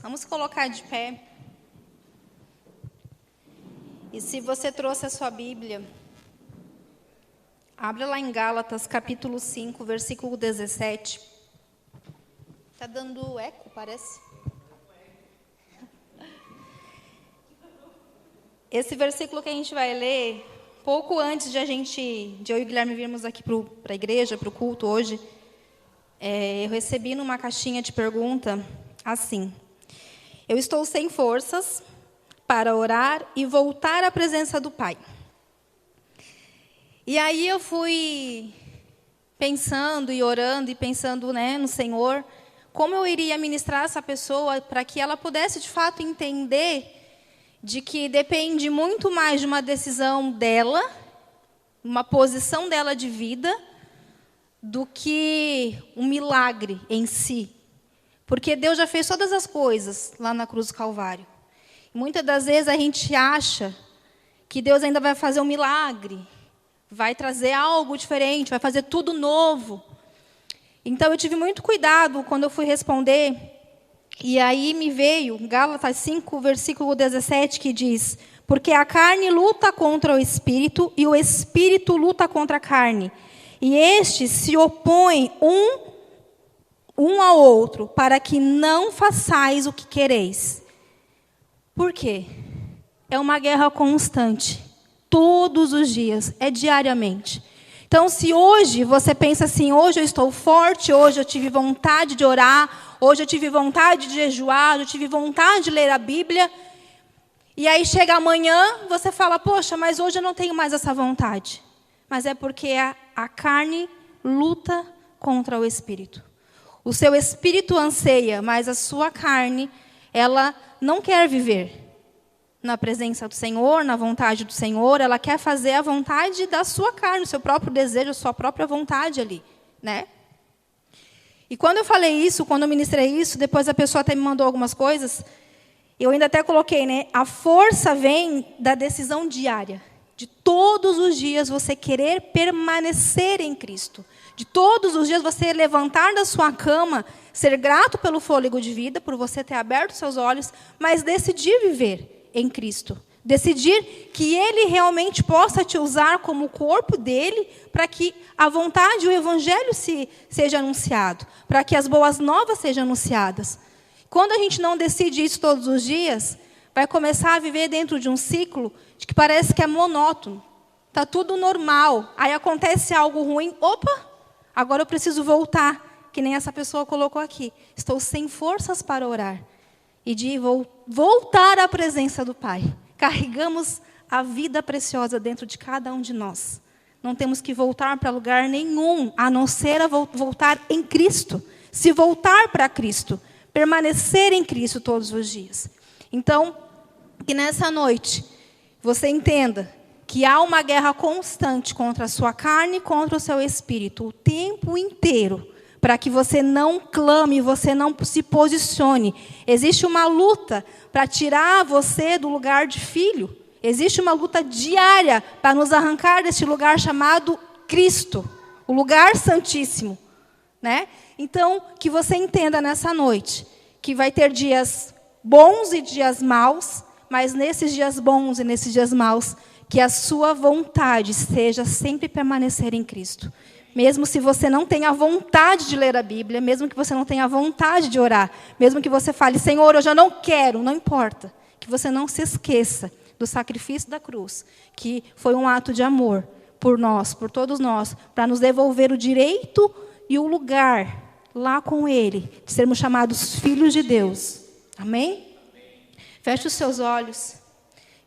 Vamos colocar de pé. E se você trouxe a sua Bíblia, abre lá em Gálatas, capítulo 5, versículo 17. Está dando eco, parece? Esse versículo que a gente vai ler, pouco antes de eu e o Guilherme virmos aqui para a igreja, para o culto hoje, eu recebi numa caixinha de pergunta assim: eu estou sem forças para orar e voltar à presença do Pai. E aí eu fui pensando e orando e pensando, no Senhor, como eu iria ministrar essa pessoa para que ela pudesse de fato entender de que depende muito mais de uma decisão dela, uma posição dela de vida, do que um milagre em si. Porque Deus já fez todas as coisas lá na cruz do Calvário. E muitas das vezes a gente acha que Deus ainda vai fazer um milagre, vai trazer algo diferente, vai fazer tudo novo. Então eu tive muito cuidado quando eu fui responder. E aí me veio Gálatas 5, versículo 17, que diz: porque a carne luta contra o espírito e o espírito luta contra a carne. E estes se opõem um ao outro, para que não façais o que quereis. Por quê? É uma guerra constante, todos os dias, é diariamente. Então, se hoje você pensa assim: hoje eu estou forte, hoje eu tive vontade de orar, hoje eu tive vontade de jejuar, eu tive vontade de ler a Bíblia, e aí chega amanhã, você fala: poxa, mas hoje eu não tenho mais essa vontade. Mas é porque a carne luta contra o espírito. O seu espírito anseia, mas a sua carne, ela não quer viver na presença do Senhor, na vontade do Senhor. Ela quer fazer a vontade da sua carne, o seu próprio desejo, a sua própria vontade ali, né? E quando eu falei isso, quando eu ministrei isso, depois a pessoa até me mandou algumas coisas, eu ainda até coloquei, a força vem da decisão diária, de todos os dias você querer permanecer em Cristo. De todos os dias você levantar da sua cama, ser grato pelo fôlego de vida, por você ter aberto seus olhos, mas decidir viver em Cristo. Decidir que Ele realmente possa te usar como o corpo dEle, para que a vontade e o Evangelho seja anunciado, para que as boas novas sejam anunciadas. Quando a gente não decide isso todos os dias, vai começar a viver dentro de um ciclo de que parece que é monótono. Está tudo normal. Aí acontece algo ruim. Opa! Agora eu preciso voltar, que nem essa pessoa colocou aqui. Estou sem forças para orar. E de voltar à presença do Pai. Carregamos a vida preciosa dentro de cada um de nós. Não temos que voltar para lugar nenhum, a não ser voltar em Cristo. Se voltar para Cristo. Permanecer em Cristo todos os dias. Então, que nessa noite você entenda que há uma guerra constante contra a sua carne e contra o seu espírito, o tempo inteiro, para que você não clame, você não se posicione. Existe uma luta para tirar você do lugar de filho. Existe uma luta diária para nos arrancar deste lugar chamado Cristo, o lugar santíssimo, né? Então, que você entenda nessa noite que vai ter dias bons e dias maus, mas nesses dias bons e nesses dias maus, que a sua vontade seja sempre permanecer em Cristo. Mesmo se você não tenha vontade de ler a Bíblia, mesmo que você não tenha vontade de orar, mesmo que você fale: Senhor, eu já não quero, não importa. Que você não se esqueça do sacrifício da cruz, que foi um ato de amor por nós, por todos nós, para nos devolver o direito e o lugar lá com Ele, de sermos chamados filhos de Deus. Amém? Feche os seus olhos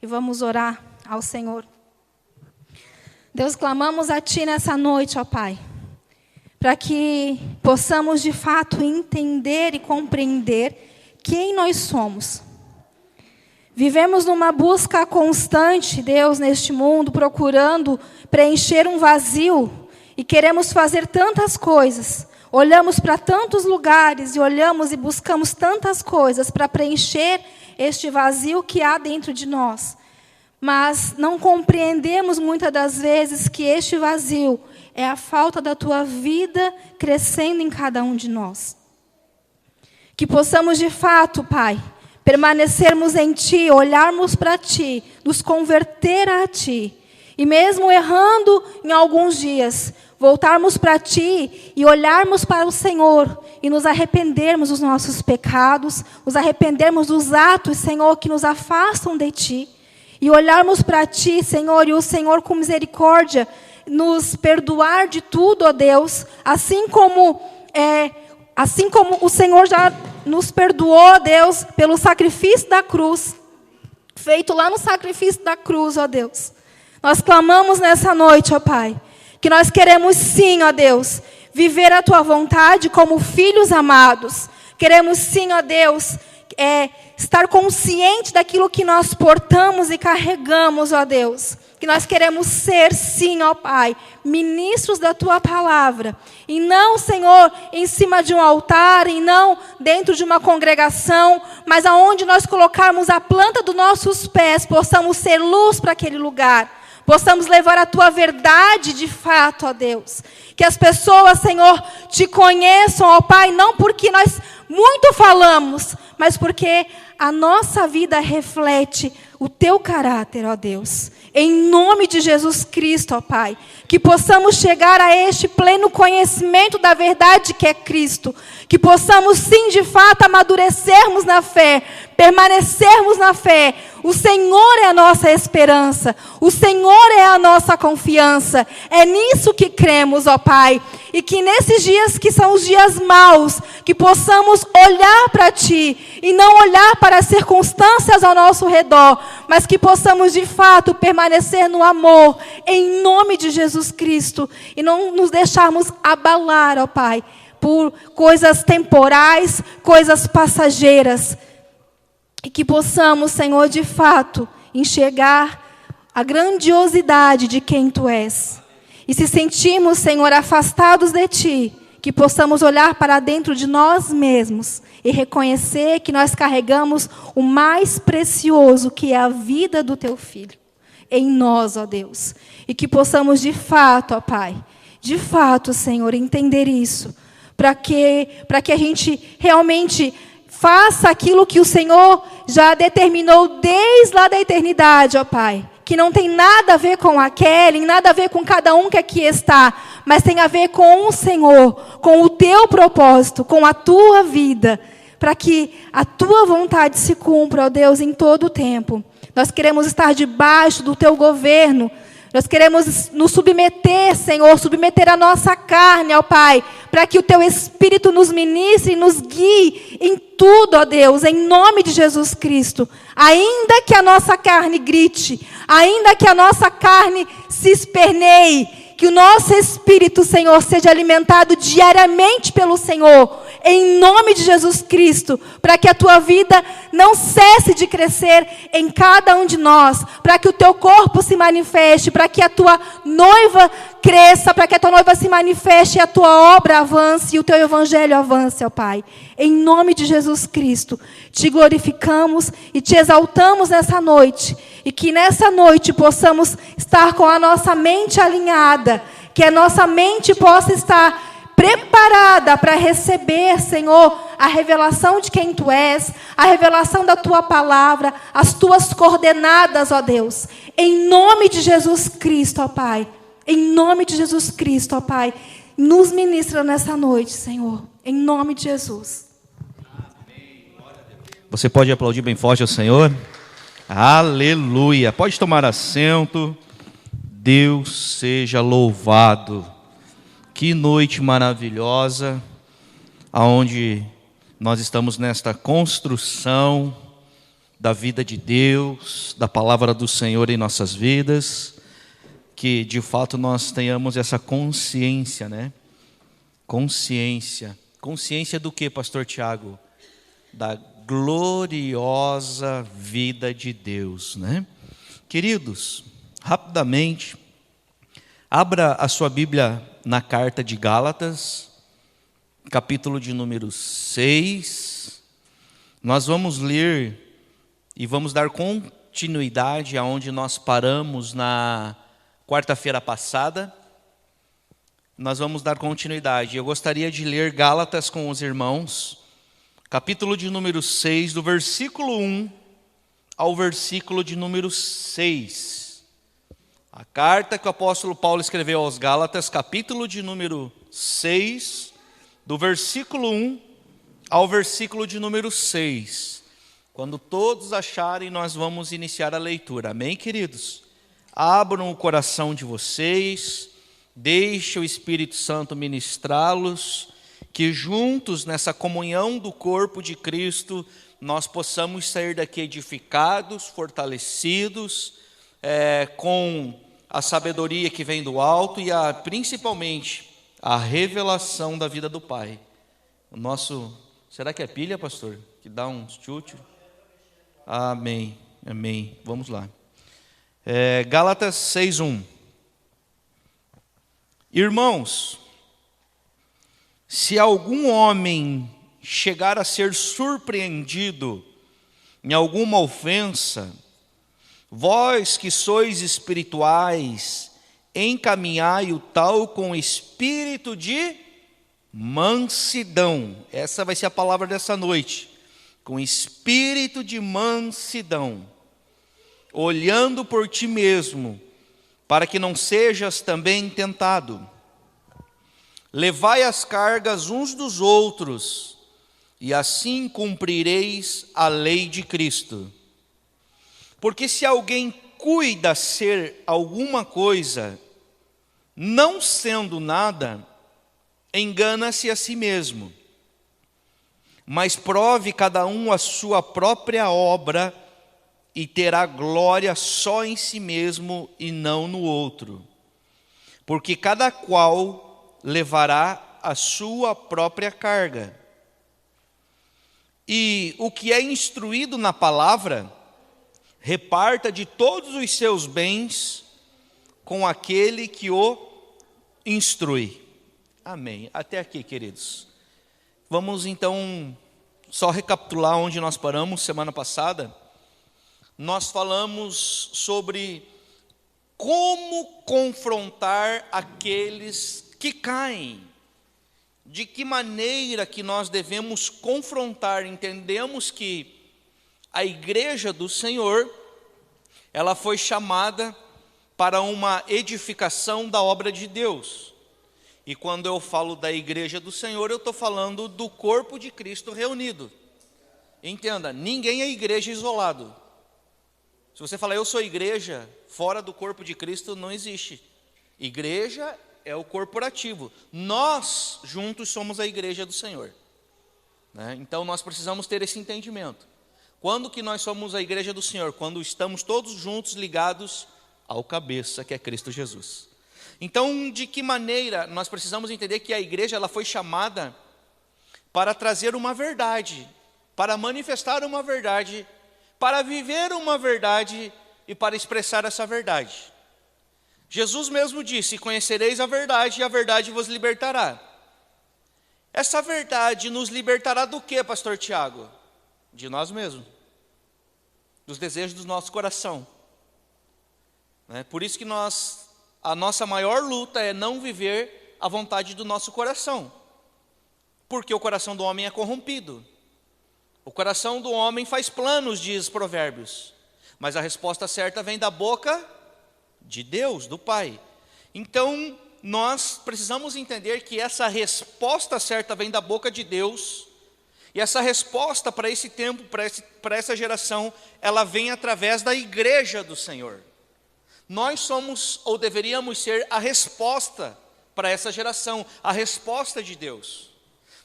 e vamos orar ao Senhor. Deus, clamamos a Ti nessa noite, ó Pai, para que possamos de fato entender e compreender quem nós somos. Vivemos numa busca constante, Deus, neste mundo, procurando preencher um vazio e queremos fazer tantas coisas. Olhamos para tantos lugares e olhamos e buscamos tantas coisas para preencher este vazio que há dentro de nós. Mas não compreendemos muitas das vezes que este vazio é a falta da Tua vida crescendo em cada um de nós. Que possamos de fato, Pai, permanecermos em Ti, olharmos para Ti, nos converter a Ti. E mesmo errando em alguns dias, voltarmos para Ti e olharmos para o Senhor e nos arrependermos dos nossos pecados, nos arrependermos dos atos, Senhor, que nos afastam de Ti. E olharmos para Ti, Senhor, e o Senhor com misericórdia nos perdoar de tudo, ó Deus, assim como o Senhor já nos perdoou, Deus, pelo sacrifício da cruz, feito lá no sacrifício da cruz, ó Deus. Nós clamamos nessa noite, ó Pai, que nós queremos sim, ó Deus, viver a Tua vontade como filhos amados. Queremos sim, ó Deus, estar consciente daquilo que nós portamos e carregamos, ó Deus. Que nós queremos ser, sim, ó Pai, ministros da Tua palavra. E não, Senhor, em cima de um altar, e não dentro de uma congregação, mas aonde nós colocarmos a planta dos nossos pés, possamos ser luz para aquele lugar. Possamos levar a Tua verdade de fato, ó Deus. Que as pessoas, Senhor, Te conheçam, ó Pai, não porque nós muito falamos, mas porque a nossa vida reflete o Teu caráter, ó Deus. Em nome de Jesus Cristo, ó Pai, que possamos chegar a este pleno conhecimento da verdade que é Cristo. Que possamos sim, de fato, amadurecermos na fé, permanecermos na fé. O Senhor é a nossa esperança, o Senhor é a nossa confiança. É nisso que cremos, ó Pai. E que nesses dias que são os dias maus, que possamos olhar para Ti e não olhar para as circunstâncias ao nosso redor, mas que possamos de fato permanecer no amor, em nome de Jesus Cristo, e não nos deixarmos abalar, ó Pai, por coisas temporais, coisas passageiras. E que possamos, Senhor, de fato, enxergar a grandiosidade de quem Tu és. E se sentirmos, Senhor, afastados de Ti, que possamos olhar para dentro de nós mesmos e reconhecer que nós carregamos o mais precioso, que é a vida do Teu Filho, em nós, ó Deus. E que possamos de fato, ó Pai, de fato, Senhor, entender isso, para que a gente realmente faça aquilo que o Senhor já determinou desde lá da eternidade, ó Pai. Que não tem nada a ver com a Kelly, nada a ver com cada um que aqui está, mas tem a ver com o Senhor, com o Teu propósito, com a Tua vida, para que a Tua vontade se cumpra, ó Deus, em todo o tempo. Nós queremos estar debaixo do Teu governo, nós queremos nos submeter, Senhor, submeter a nossa carne, ó Pai, para que o Teu Espírito nos ministre e nos guie em tudo, ó Deus, em nome de Jesus Cristo. Ainda que a nossa carne grite, ainda que a nossa carne se esperneie, que o nosso espírito, Senhor, seja alimentado diariamente pelo Senhor, em nome de Jesus Cristo, para que a Tua vida não cesse de crescer em cada um de nós, para que o Teu corpo se manifeste, para que a Tua noiva cresça, para que a Tua noiva se manifeste e a Tua obra avance e o Teu evangelho avance, ó Pai. Em nome de Jesus Cristo, Te glorificamos e Te exaltamos nessa noite, e que nessa noite possamos estar com a nossa mente alinhada, que a nossa mente possa estar preparada para receber, Senhor, a revelação de quem Tu és, a revelação da Tua palavra, as Tuas coordenadas, ó Deus. Em nome de Jesus Cristo, ó Pai. Em nome de Jesus Cristo, ó Pai. Nos ministra nessa noite, Senhor. Em nome de Jesus. Você pode aplaudir bem forte ao Senhor? Aleluia. Pode tomar assento. Deus seja louvado. Que noite maravilhosa, aonde nós estamos nesta construção da vida de Deus, da palavra do Senhor em nossas vidas, que de fato nós tenhamos essa consciência, né? Consciência do que, pastor Tiago? Da gloriosa vida de Deus, né? Queridos, rapidamente, abra a sua Bíblia na carta de Gálatas, capítulo de número 6. Nós vamos ler e vamos dar continuidade aonde nós paramos na quarta-feira passada. Nós vamos dar continuidade. Eu gostaria de ler Gálatas com os irmãos, capítulo de número 6, do versículo 1 ao versículo de número 6. A carta que o apóstolo Paulo escreveu aos Gálatas, capítulo de número 6, do versículo 1 ao versículo de número 6. Quando todos acharem, nós vamos iniciar a leitura. Amém, queridos? Abram o coração de vocês, deixe o Espírito Santo ministrá-los, que juntos, nessa comunhão do corpo de Cristo, nós possamos sair daqui edificados, fortalecidos, com a sabedoria que vem do alto e principalmente a revelação da vida do Pai. O nosso, será que é pilha, pastor? Que dá uns chute? Amém, amém. Vamos lá. Gálatas 6:1. Irmãos, se algum homem chegar a ser surpreendido em alguma ofensa, vós que sois espirituais, encaminhai o tal com espírito de mansidão. Essa vai ser a palavra dessa noite. Com espírito de mansidão, olhando por ti mesmo, para que não sejas também tentado. Levai as cargas uns dos outros, e assim cumprireis a lei de Cristo. Porque se alguém cuida ser alguma coisa, não sendo nada, engana-se a si mesmo. Mas prove cada um a sua própria obra, e terá glória só em si mesmo e não no outro. Porque cada qual levará a sua própria carga. E o que é instruído na palavra, reparta de todos os seus bens com aquele que o instrui. Amém. Até aqui, queridos. Vamos então só recapitular onde nós paramos semana passada. Nós falamos sobre como confrontar aqueles que caem. De que maneira que nós devemos confrontar. Entendemos que a igreja do Senhor, ela foi chamada para uma edificação da obra de Deus. E quando eu falo da igreja do Senhor, eu estou falando do corpo de Cristo reunido. Entenda, ninguém é igreja isolado. Se você falar, eu sou igreja, fora do corpo de Cristo, não existe. Igreja é o corporativo. Nós, juntos, somos a igreja do Senhor. Então, nós precisamos ter esse entendimento. Quando que nós somos a igreja do Senhor? Quando estamos todos juntos ligados ao cabeça, que é Cristo Jesus. Então, de que maneira nós precisamos entender que a igreja ela foi chamada para trazer uma verdade, para manifestar uma verdade, para viver uma verdade e para expressar essa verdade. Jesus mesmo disse, conhecereis a verdade e a verdade vos libertará. Essa verdade nos libertará do que, pastor Tiago? De nós mesmos, dos desejos do nosso coração. Por isso que a nossa maior luta é não viver a vontade do nosso coração. Porque o coração do homem é corrompido. O coração do homem faz planos, diz Provérbios. Mas a resposta certa vem da boca de Deus, do Pai. Então, nós precisamos entender que essa resposta certa vem da boca de Deus. E essa resposta para esse tempo, para essa geração, ela vem através da igreja do Senhor. Nós somos, ou deveríamos ser, a resposta para essa geração, a resposta de Deus.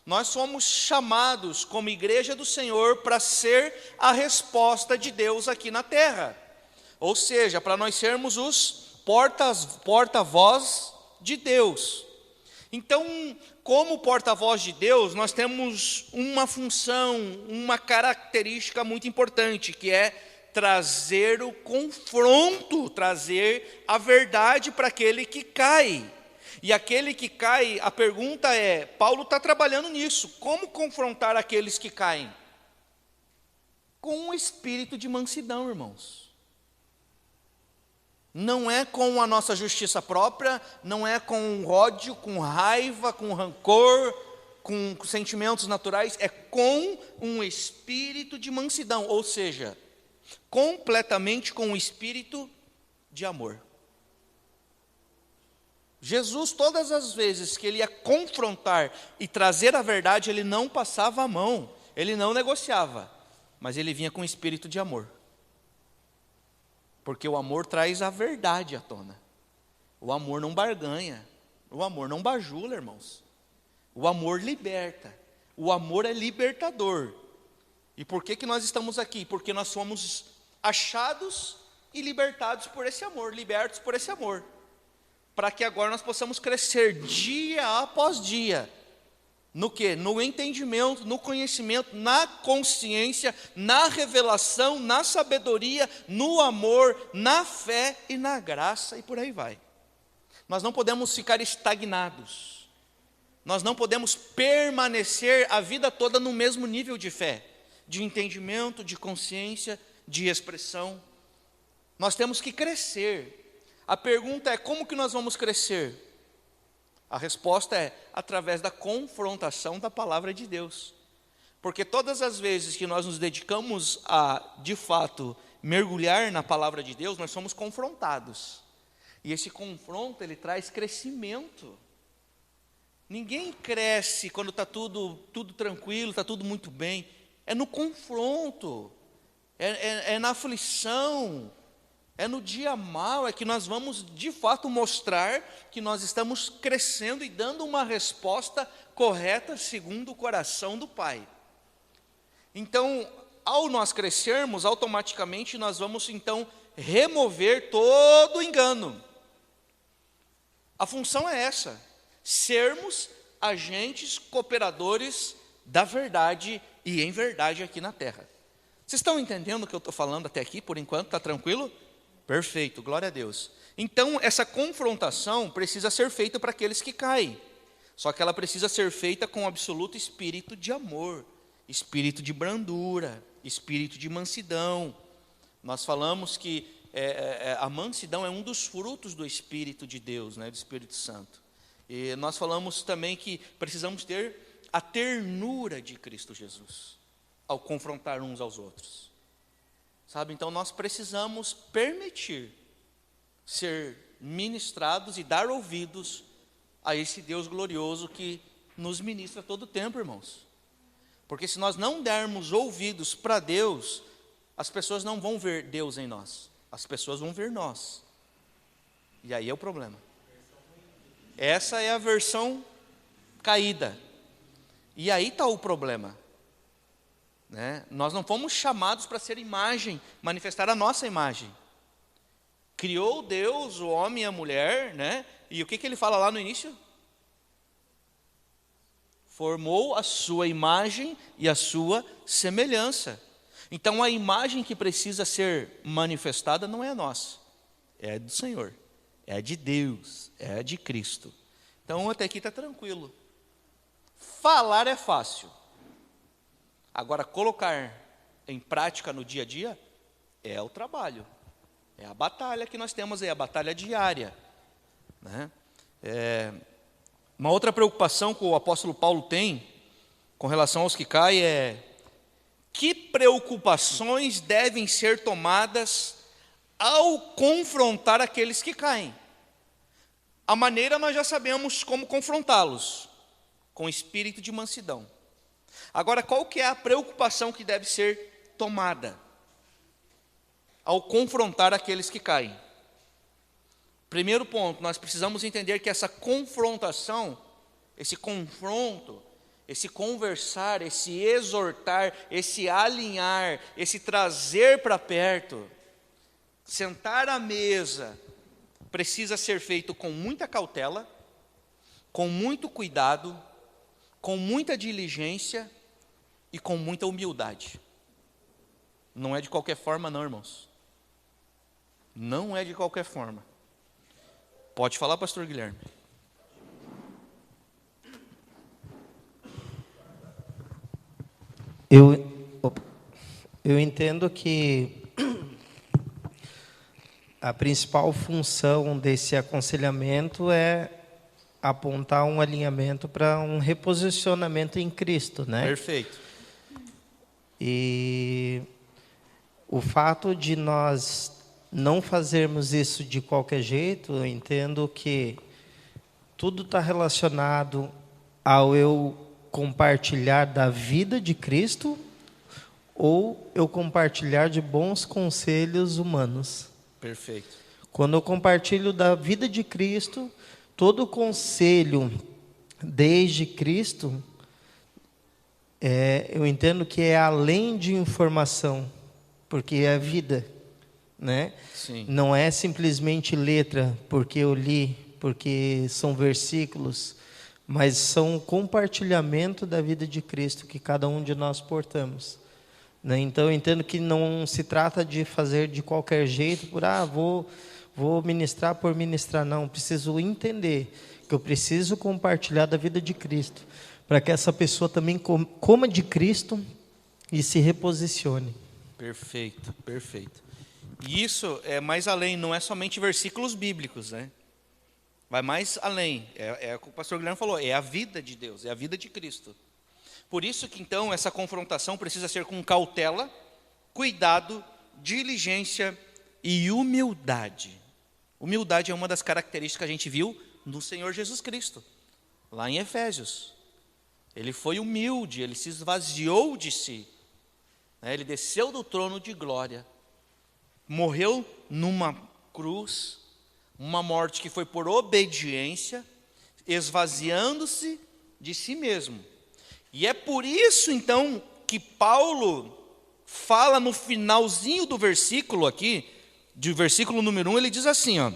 Nós somos chamados como igreja do Senhor para ser a resposta de Deus aqui na terra. Ou seja, para nós sermos os porta-voz de Deus. Então, como porta-voz de Deus, nós temos uma função, uma característica muito importante, que é trazer o confronto, trazer a verdade para aquele que cai. E aquele que cai, a pergunta é, Paulo está trabalhando nisso, como confrontar aqueles que caem? Com um espírito de mansidão, irmãos. Não é com a nossa justiça própria, não é com ódio, com raiva, com rancor, com sentimentos naturais, é com um espírito de mansidão, ou seja, completamente com um espírito de amor. Jesus, todas as vezes que ele ia confrontar e trazer a verdade, ele não passava a mão, ele não negociava, mas ele vinha com um espírito de amor. Porque o amor traz a verdade à tona. O amor não barganha, o amor não bajula, irmãos. O amor liberta, o amor é libertador. E por que nós estamos aqui? Porque nós somos achados e libertados por esse amor, libertos por esse amor. Para que agora nós possamos crescer dia após dia. No quê? No entendimento, no conhecimento, na consciência, na revelação, na sabedoria, no amor, na fé e na graça, e por aí vai. Nós não podemos ficar estagnados. Nós não podemos permanecer a vida toda no mesmo nível de fé, de entendimento, de consciência, de expressão. Nós temos que crescer. A pergunta é: como que nós vamos crescer? A resposta é através da confrontação da palavra de Deus. Porque todas as vezes que nós nos dedicamos a, de fato, mergulhar na palavra de Deus, nós somos confrontados. E esse confronto, ele traz crescimento. Ninguém cresce quando está tudo tranquilo, está tudo muito bem. É no confronto, é na aflição, é no dia mal, é que nós vamos de fato mostrar que nós estamos crescendo e dando uma resposta correta segundo o coração do Pai. Então, ao nós crescermos, automaticamente nós vamos então remover todo o engano. A função é essa: sermos agentes cooperadores da verdade e em verdade aqui na terra. Vocês estão entendendo o que eu estou falando até aqui, por enquanto? Está tranquilo? Perfeito, glória a Deus. Então, essa confrontação precisa ser feita para aqueles que caem. Só que ela precisa ser feita com absoluto espírito de amor, espírito de brandura, espírito de mansidão. Nós falamos que a mansidão é um dos frutos do Espírito de Deus, né, do Espírito Santo. E nós falamos também que precisamos ter a ternura de Cristo Jesus ao confrontar uns aos outros. Sabe, então nós precisamos permitir ser ministrados e dar ouvidos a esse Deus glorioso que nos ministra todo o tempo, irmãos. Porque se nós não dermos ouvidos para Deus, as pessoas não vão ver Deus em nós, as pessoas vão ver nós. E aí é o problema. Essa é a versão caída. E aí está o problema. Né? Nós não fomos chamados para ser imagem, manifestar a nossa imagem. Criou Deus o homem e a mulher, né? E o que ele fala lá no início? Formou a sua imagem e a sua semelhança. Então a imagem que precisa ser manifestada não é a nossa, é do Senhor, é de Deus, é de Cristo. Então até aqui está tranquilo. Falar é fácil. Agora, colocar em prática no dia a dia é o trabalho, é a batalha que nós temos aí, a batalha diária. Né? Uma outra preocupação que o apóstolo Paulo tem com relação aos que caem é: que preocupações devem ser tomadas ao confrontar aqueles que caem? A maneira nós já sabemos como confrontá-los, com espírito de mansidão. Agora, qual que é a preocupação que deve ser tomada ao confrontar aqueles que caem? Primeiro ponto, nós precisamos entender que essa confrontação, esse confronto, esse conversar, esse exortar, esse alinhar, esse trazer para perto, sentar à mesa, precisa ser feito com muita cautela, com muito cuidado, com muita diligência e com muita humildade. Não é de qualquer forma não, irmãos. Não é de qualquer forma. Pode falar, pastor Guilherme. Eu entendo que a principal função desse aconselhamento é apontar um alinhamento para um reposicionamento em Cristo, né? Perfeito. E o fato de nós não fazermos isso de qualquer jeito, eu entendo que tudo está relacionado ao eu compartilhar da vida de Cristo ou eu compartilhar de bons conselhos humanos. Perfeito. Quando eu compartilho da vida de Cristo, todo conselho desde Cristo, eu entendo que é além de informação, porque é vida, né? Sim. Não é simplesmente letra, porque eu li, porque são versículos, mas são compartilhamento da vida de Cristo que cada um de nós portamos, né? Então eu entendo que não se trata de fazer de qualquer jeito, vou ministrar por ministrar, não. Preciso entender que eu preciso compartilhar da vida de Cristo, para que essa pessoa também coma de Cristo e se reposicione. Perfeito, perfeito. E isso é mais além, não é somente versículos bíblicos, né? Vai mais além, é o que o pastor Guilherme falou, é a vida de Deus, é a vida de Cristo. Por isso que então essa confrontação precisa ser com cautela, cuidado, diligência e humildade. Humildade é uma das características que a gente viu no Senhor Jesus Cristo, lá em Efésios. Ele foi humilde, ele se esvaziou de si, né? Ele desceu do trono de glória, morreu numa cruz, uma morte que foi por obediência, esvaziando-se de si mesmo. E é por isso então que Paulo fala no finalzinho do versículo aqui, de versículo número 1, ele diz assim, ó,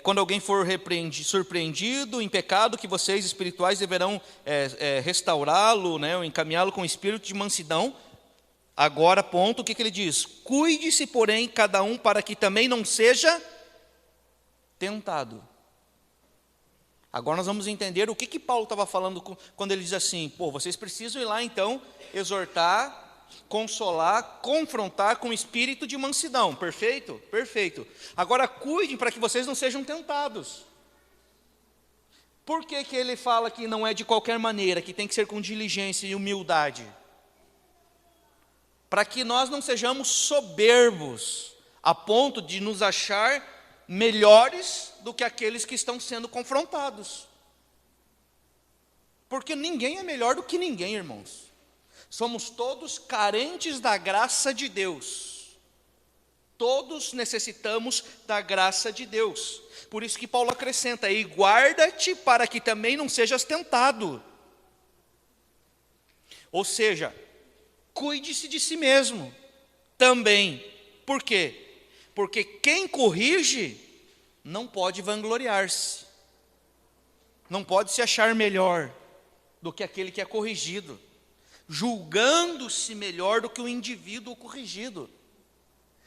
quando alguém for surpreendido em pecado, que vocês espirituais deverão restaurá-lo, né, ou encaminhá-lo com espírito de mansidão. Agora, ponto, o que ele diz? Cuide-se, porém, cada um para que também não seja tentado. Agora nós vamos entender o que Paulo estava falando quando ele diz assim, vocês precisam ir lá então, exortar, consolar, confrontar com espírito de mansidão. Perfeito? Perfeito. Agora cuidem para que vocês não sejam tentados. Por que ele fala que não é de qualquer maneira, que tem que ser com diligência e humildade? Para que nós não sejamos soberbos, a ponto de nos achar melhores do que aqueles que estão sendo confrontados. Porque ninguém é melhor do que ninguém, irmãos. Somos todos carentes da graça de Deus. Todos necessitamos da graça de Deus. Por isso que Paulo acrescenta, e guarda-te para que também não sejas tentado. Ou seja, cuide-se de si mesmo também. Por quê? Porque quem corrige não pode vangloriar-se. Não pode se achar melhor do que aquele que é corrigido, julgando-se melhor do que o indivíduo corrigido.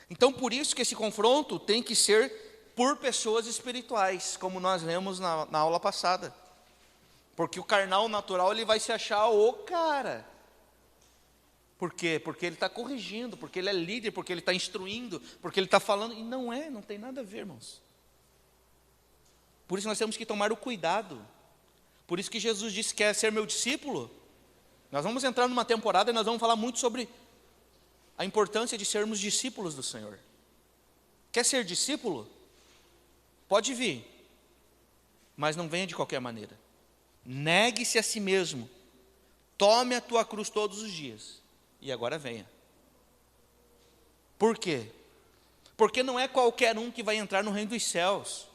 Então, por isso que esse confronto tem que ser por pessoas espirituais, como nós lemos na aula passada. Porque o carnal natural, ele vai se achar o cara. Por quê? Porque ele está corrigindo, porque ele é líder, porque ele está instruindo, porque ele está falando. E não tem nada a ver, irmãos. Por isso nós temos que tomar o cuidado. Por isso que Jesus disse que quer ser meu discípulo. Nós vamos entrar numa temporada e nós vamos falar muito sobre a importância de sermos discípulos do Senhor. Quer ser discípulo? Pode vir, mas não venha de qualquer maneira. Negue-se a si mesmo. Tome a tua cruz todos os dias. E agora venha. Por quê? Porque não é qualquer um que vai entrar no reino dos céus.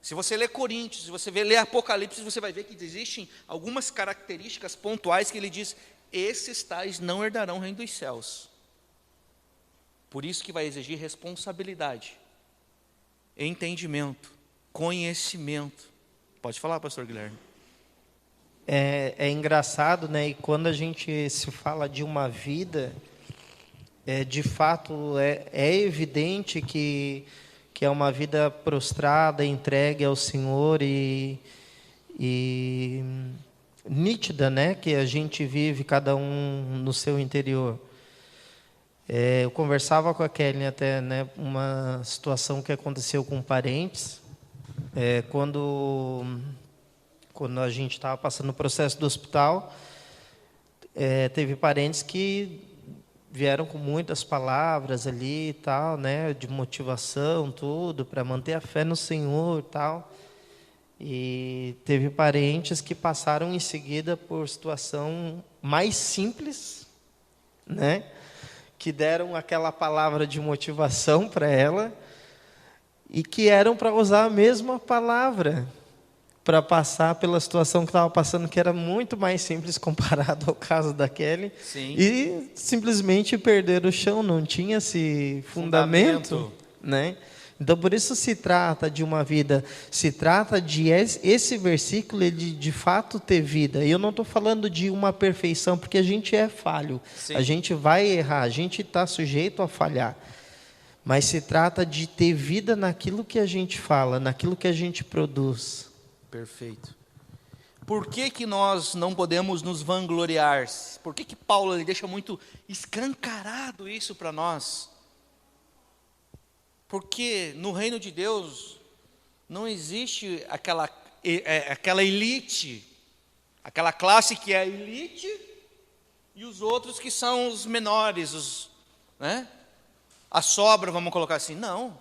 Se você ler Coríntios, se você ler Apocalipse, você vai ver que existem algumas características pontuais que ele diz, esses tais não herdarão o reino dos céus. Por isso que vai exigir responsabilidade, entendimento, conhecimento. Pode falar, pastor Guilherme. É engraçado, né? E quando a gente se fala de uma vida, de fato é evidente que é uma vida prostrada, entregue ao Senhor e nítida, né? Que a gente vive cada um no seu interior. Eu conversava com a Kelly até, né? Uma situação que aconteceu com parentes. Quando a gente estava passando o processo do hospital, teve parentes que vieram com muitas palavras ali e tal, né, de motivação, tudo, para manter a fé no Senhor e tal. E teve parentes que passaram em seguida por situação mais simples, né, que deram aquela palavra de motivação para ela e que eram para usar a mesma palavra para passar pela situação que estava passando, que era muito mais simples comparado ao caso da Kelly. Sim. E simplesmente perderam o chão, não tinha esse fundamento, né? Então, por isso se trata de uma vida, se trata de esse versículo ele de fato ter vida. E eu não estou falando de uma perfeição, porque a gente é falho. Sim. A gente vai errar, a gente está sujeito a falhar. Mas se trata de ter vida naquilo que a gente fala, naquilo que a gente produz. Perfeito. Por que nós não podemos nos vangloriar? Por que Paulo ele deixa muito escancarado isso para nós? Porque no reino de Deus não existe aquela elite, aquela classe que é a elite e os outros que são os menores, né? A sobra, vamos colocar assim. Não.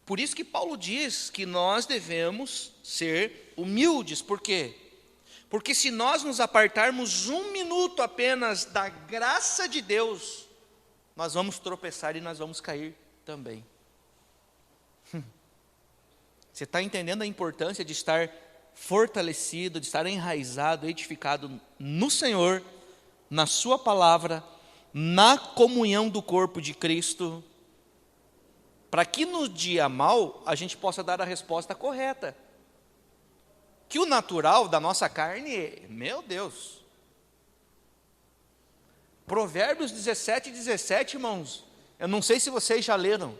Por isso que Paulo diz que nós devemos ser humildes. Por quê? Porque se nós nos apartarmos um minuto apenas da graça de Deus, nós vamos tropeçar e nós vamos cair também. Você está entendendo a importância de estar fortalecido, de estar enraizado, edificado no Senhor, na sua palavra, na comunhão do corpo de Cristo, para que no dia mau a gente possa dar a resposta correta. Que o natural da nossa carne, meu Deus. Provérbios 17:17, irmãos, eu não sei se vocês já leram,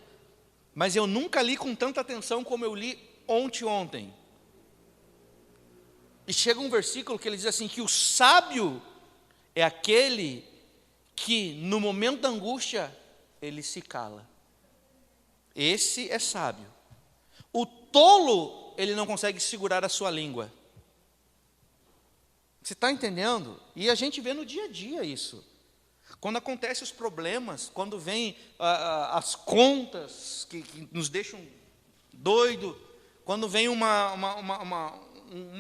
mas eu nunca li com tanta atenção como eu li ontem. E chega um versículo que ele diz assim, que o sábio é aquele que no momento da angústia, ele se cala. Esse é sábio. O tolo, ele não consegue segurar a sua língua. Você está entendendo? E a gente vê no dia a dia isso. Quando acontecem os problemas, quando vem as contas que nos deixam doido, quando vem uma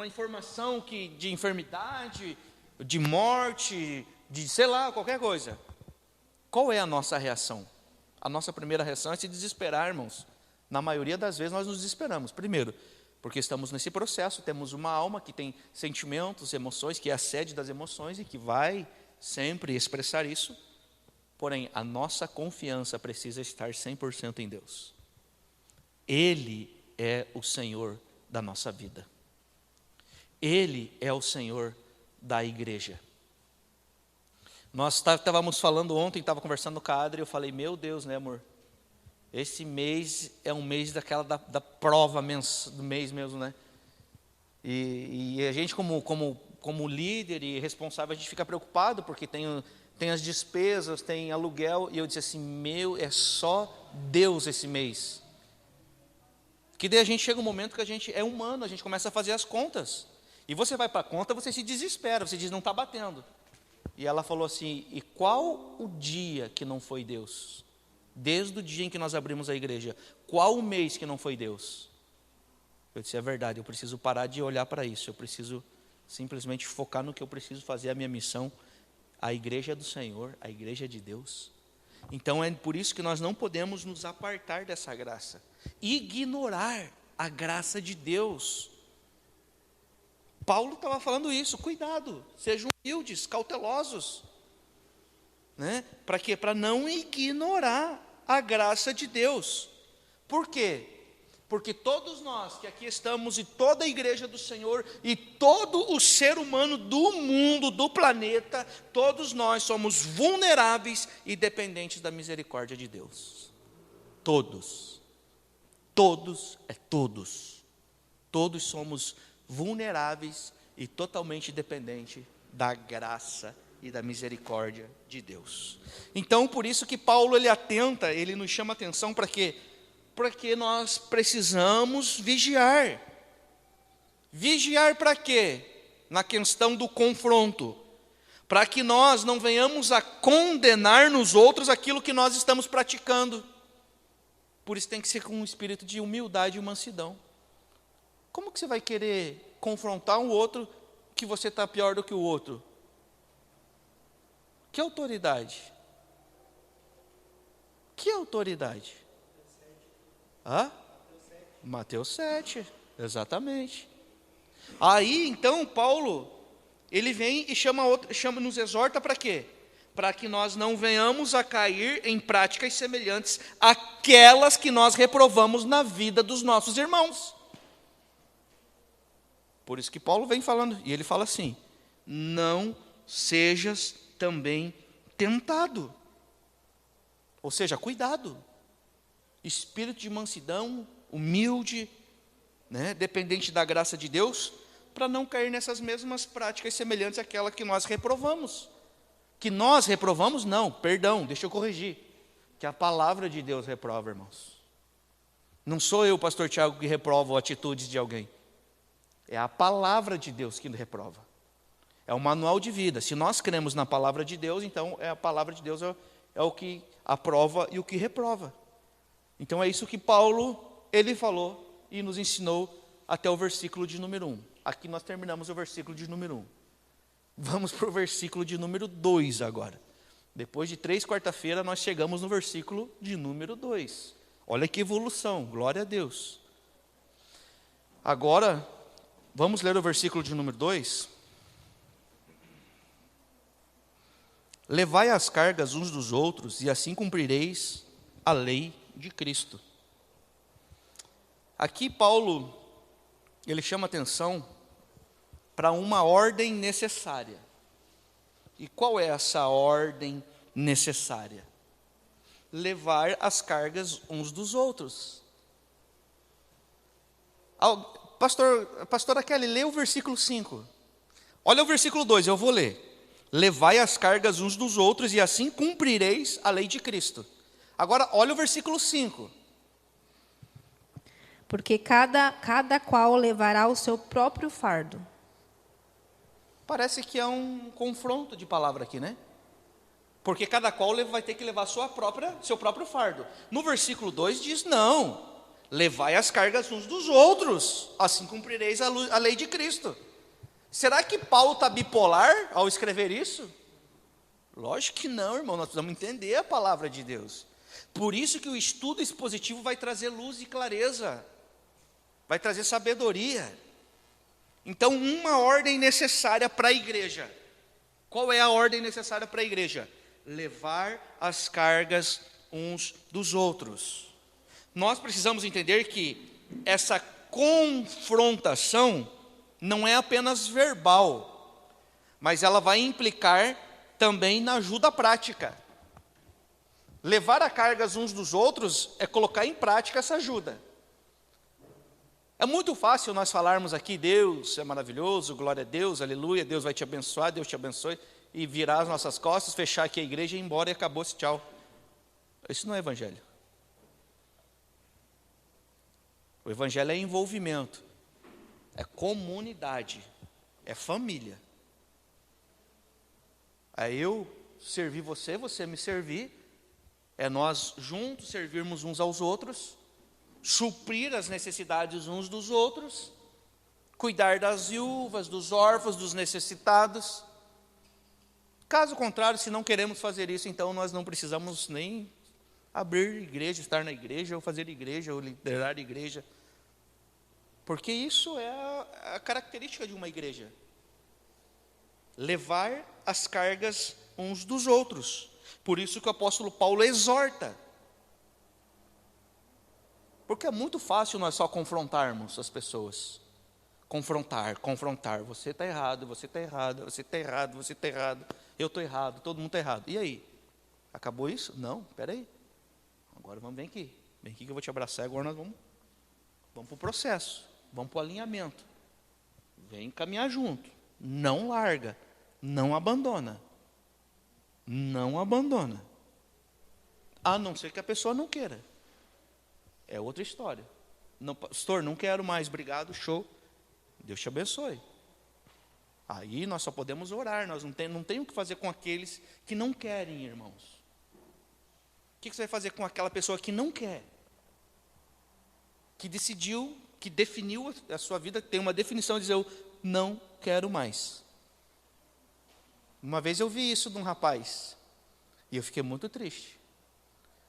informação de enfermidade, de morte, de sei lá, qualquer coisa. Qual é a nossa reação? A nossa primeira reação é se desesperar, irmãos. Na maioria das vezes nós nos desesperamos. Primeiro, porque estamos nesse processo, temos uma alma que tem sentimentos, emoções, que é a sede das emoções e que vai sempre expressar isso. Porém, a nossa confiança precisa estar 100% em Deus. Ele é o Senhor da nossa vida. Ele é o Senhor da igreja. Nós estávamos falando ontem, estava conversando com a Adri, eu falei, meu Deus, né, amor? Esse mês é um mês daquela da prova do mês mesmo, né? E a gente como líder e responsável, a gente fica preocupado, porque tem as despesas, tem aluguel, e eu disse assim, é só Deus esse mês. Que daí a gente chega um momento que a gente é humano, a gente começa a fazer as contas. E você vai para a conta, você se desespera, você diz, não está batendo. E ela falou assim, e qual o dia que não foi Deus? Desde o dia em que nós abrimos a igreja, qual o mês que não foi Deus? Eu disse, é verdade, eu preciso parar de olhar para isso, eu preciso simplesmente focar no que eu preciso fazer, a minha missão. A igreja é do Senhor, a igreja é de Deus. Então é por isso que nós não podemos nos apartar dessa graça, ignorar a graça de Deus. Paulo estava falando isso, cuidado, sejam humildes, cautelosos, né? Para quê? Para não ignorar a graça de Deus. Por quê? Porque todos nós que aqui estamos, e toda a igreja do Senhor, e todo o ser humano do mundo, do planeta, todos nós somos vulneráveis e dependentes da misericórdia de Deus. Todos. Todos é todos. Todos somos vulneráveis e totalmente dependentes da graça e da misericórdia de Deus. Então, por isso que Paulo ele nos chama atenção para quê? Porque nós precisamos vigiar. Vigiar para quê? Na questão do confronto. Para que nós não venhamos a condenar nos outros aquilo que nós estamos praticando. Por isso tem que ser com um espírito de humildade e mansidão. Como que você vai querer confrontar um outro que você está pior do que o outro? Que autoridade? Que autoridade? Mateus 7, exatamente. Aí, então, Paulo, ele vem e nos exorta para quê? Para que nós não venhamos a cair em práticas semelhantes àquelas que nós reprovamos na vida dos nossos irmãos. Por isso que Paulo vem falando, e ele fala assim: não sejas também tentado. Ou seja, cuidado. Espírito de mansidão, humilde, dependente da graça de Deus, para não cair nessas mesmas práticas semelhantes àquela que nós reprovamos. Que nós reprovamos, não, perdão, deixa eu corrigir. Que a palavra de Deus reprova, irmãos. Não sou eu, pastor Tiago, que reprovo atitudes de alguém. É a palavra de Deus que reprova. É o manual de vida. Se nós cremos na palavra de Deus, então a palavra de Deus é o que aprova e o que reprova. Então é isso que Paulo, ele falou e nos ensinou até o versículo de número 1. Aqui nós terminamos o versículo de número 1. Vamos para o versículo de número 2 agora. Depois de 3 quarta-feiras, nós chegamos no versículo de número 2. Olha que evolução, glória a Deus. Agora, vamos ler o versículo de número 2. Levai as cargas uns dos outros, e assim cumprireis a lei de Cristo. Aqui Paulo, ele chama atenção para uma ordem necessária. E qual é essa ordem necessária? Levar as cargas uns dos outros. Pastora Kelly, lê o versículo 5. Olha o versículo 2, eu vou ler. Levai as cargas uns dos outros, e assim cumprireis a lei de Cristo. Agora, olha o versículo 5. Porque cada qual levará o seu próprio fardo. Parece que é um confronto de palavra aqui, né? Porque cada qual vai ter que levar seu próprio fardo. No versículo 2 diz, não, levai as cargas uns dos outros, assim cumprireis a lei de Cristo. Será que Paulo está bipolar ao escrever isso? Lógico que não, irmão, nós precisamos entender a palavra de Deus. Por isso que o estudo expositivo vai trazer luz e clareza, vai trazer sabedoria. Então, uma ordem necessária para a igreja. Qual é a ordem necessária para a igreja? Levar as cargas uns dos outros. Nós precisamos entender que essa confrontação não é apenas verbal, mas ela vai implicar também na ajuda prática. Levar a cargas uns dos outros é colocar em prática essa ajuda. É muito fácil nós falarmos aqui, Deus é maravilhoso, glória a Deus, aleluia, Deus vai te abençoar, Deus te abençoe, e virar as nossas costas, fechar aqui a igreja e ir embora e acabou-se, tchau. Isso não é evangelho. O evangelho é envolvimento, é comunidade, é família. É eu servir você, você me servir, é nós juntos servirmos uns aos outros, suprir as necessidades uns dos outros, cuidar das viúvas, dos órfãos, dos necessitados. Caso contrário, se não queremos fazer isso, então nós não precisamos nem abrir igreja, estar na igreja, ou fazer igreja, ou liderar igreja. Porque isso é a característica de uma igreja. Levar as cargas uns dos outros. Por isso que o apóstolo Paulo exorta. Porque é muito fácil nós só confrontarmos as pessoas. Confrontar. Você está errado, você está errado, você está errado, você está errado. Eu estou errado, todo mundo está errado. E aí? Acabou isso? Não, espera aí. Agora vamos, vem aqui. Vem aqui que eu vou te abraçar. Agora nós vamos para o processo. Vamos para o alinhamento. Vem caminhar junto. Não larga. Não abandona. Não abandona. A não ser que a pessoa não queira. é outra história. Não, pastor, não quero mais, obrigado, show. Deus te abençoe. Aí nós só podemos orar, nós não temos o que fazer com aqueles que não querem, irmãos. O que você vai fazer com aquela pessoa que não quer? Que decidiu, que definiu a sua vida, tem uma definição de dizer, eu não quero mais. Uma vez eu vi isso de um rapaz, e eu fiquei muito triste.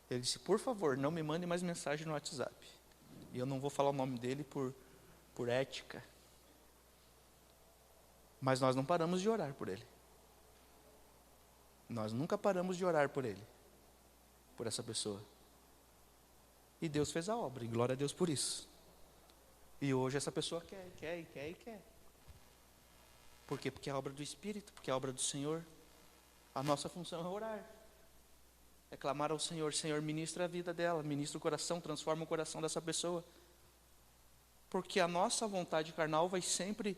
Ele disse, por favor, não me mande mais mensagem no WhatsApp. E eu não vou falar o nome dele por ética. Mas nós não paramos de orar por ele. Nós nunca paramos de orar por ele, por essa pessoa. E Deus fez a obra, e glória a Deus por isso. E hoje essa pessoa quer. Por quê? Porque é a obra do Espírito, porque é a obra do Senhor. A nossa função é orar. É clamar ao Senhor, Senhor, ministra a vida dela, ministra o coração, transforma o coração dessa pessoa. Porque a nossa vontade carnal vai sempre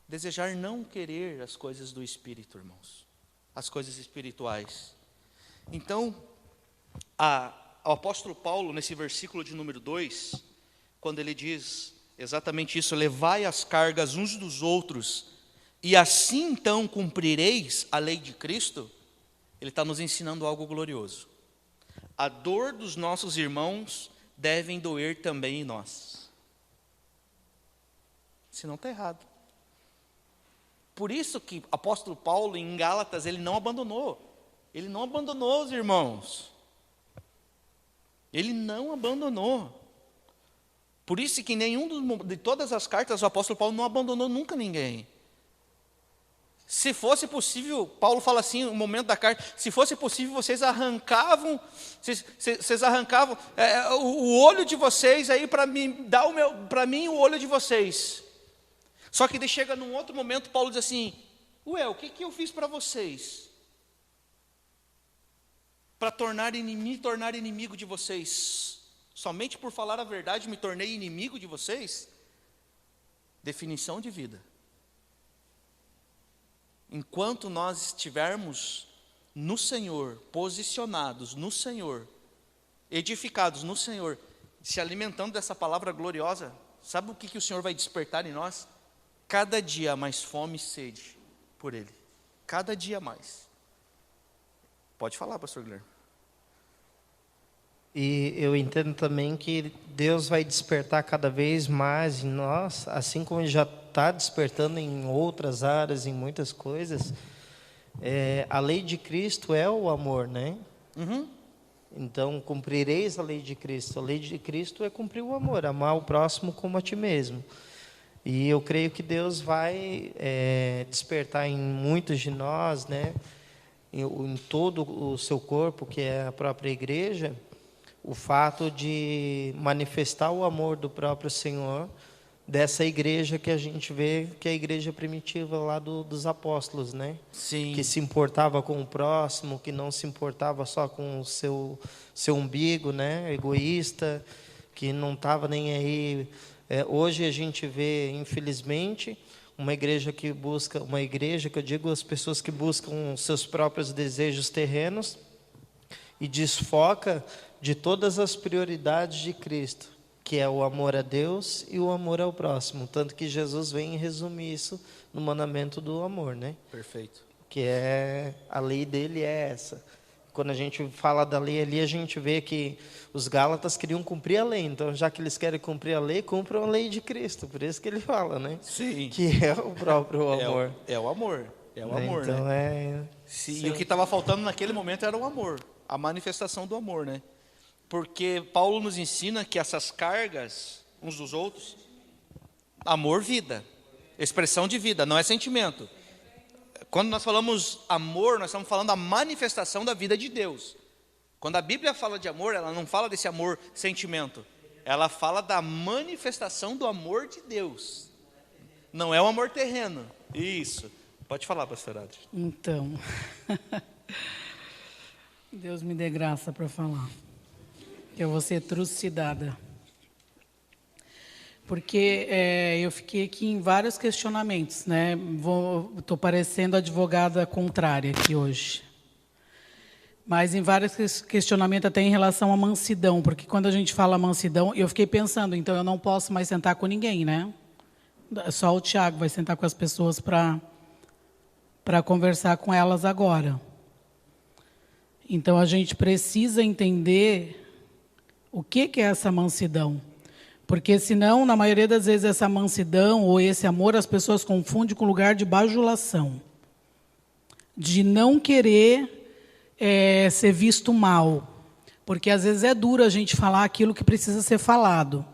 desejar não querer as coisas do Espírito, irmãos. As coisas espirituais. Então, o apóstolo Paulo, nesse versículo de número 2, quando ele diz exatamente isso, levai as cargas uns dos outros, e assim então cumprireis a lei de Cristo, ele está nos ensinando algo glorioso. A dor dos nossos irmãos devem doer também em nós. Senão está errado. Por isso que o apóstolo Paulo, em Gálatas, ele não abandonou. Ele não abandonou os irmãos. Ele não abandonou. Por isso que de todas as cartas, o apóstolo Paulo não abandonou nunca ninguém. Se fosse possível, Paulo fala assim, no momento da carta, se fosse possível, vocês arrancavam o olho de vocês aí para mim o olho de vocês. Só que chega num outro momento, Paulo diz assim, o que eu fiz para vocês? Para me tornar inimigo de vocês? Somente por falar a verdade me tornei inimigo de vocês? Definição de vida. Enquanto nós estivermos no Senhor, posicionados no Senhor, edificados no Senhor, se alimentando dessa palavra gloriosa, sabe o que o Senhor vai despertar em nós? Cada dia mais fome e sede por Ele. Cada dia mais. Pode falar, pastor Guilherme. E eu entendo também que Deus vai despertar cada vez mais em nós, assim como Ele já está despertando em outras áreas, em muitas coisas. A lei de Cristo é o amor, né? Uhum. Então, cumprireis a lei de Cristo. A lei de Cristo é cumprir o amor, amar o próximo como a ti mesmo. E eu creio que Deus vai despertar em muitos de nós, né? Em todo o seu corpo, que é a própria igreja, o fato de manifestar o amor do próprio Senhor, dessa igreja que a gente vê, que é a igreja primitiva lá dos apóstolos, né? Sim. Que se importava com o próximo, que não se importava só com o seu umbigo, né? Egoísta, que não estava nem aí. Hoje a gente vê, infelizmente, uma igreja que eu digo as pessoas que buscam seus próprios desejos terrenos e desfoca de todas as prioridades de Cristo, que é o amor a Deus e o amor ao próximo. Tanto que Jesus vem resumir isso no mandamento do amor, né? Perfeito. Que a lei dele é essa. Quando a gente fala da lei ali, a gente vê que os Gálatas queriam cumprir a lei. Então, já que eles querem cumprir a lei, cumpram a lei de Cristo. Por isso que ele fala, né? Sim. Que é o próprio amor. É o amor. É o amor, então, né? E o que estava faltando naquele momento era o amor. A manifestação do amor, né? Porque Paulo nos ensina que essas cargas uns dos outros, amor, vida, expressão de vida, não é sentimento. Quando nós falamos amor, nós estamos falando da manifestação da vida de Deus. Quando a Bíblia fala de amor, ela não fala desse amor sentimento, ela fala da manifestação do amor de Deus. Não é o amor terreno. Isso. Pode falar, pastor Adri. Então, Deus me dê graça para falar. Eu vou ser trucidada. Porque eu fiquei aqui em vários questionamentos, né? Estou parecendo advogada contrária aqui hoje. Mas em vários questionamentos até em relação à mansidão, porque quando a gente fala mansidão, eu fiquei pensando, então eu não posso mais sentar com ninguém, né? Só o Tiago vai sentar com as pessoas para conversar com elas agora. Então a gente precisa entender o que é essa mansidão. Porque senão, na maioria das vezes, essa mansidão ou esse amor, as pessoas confundem com lugar de bajulação. De não querer ser visto mal. Porque às vezes é duro a gente falar aquilo que precisa ser falado.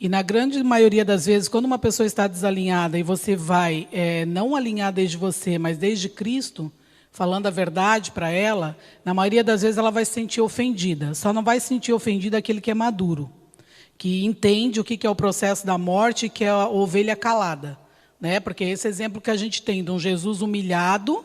E na grande maioria das vezes, quando uma pessoa está desalinhada e você vai, não alinhar desde você, mas desde Cristo, falando a verdade para ela, na maioria das vezes ela vai se sentir ofendida. Só não vai se sentir ofendida aquele que é maduro, que entende o que é o processo da morte, que é a ovelha calada. Né? Porque esse exemplo que a gente tem de um Jesus humilhado,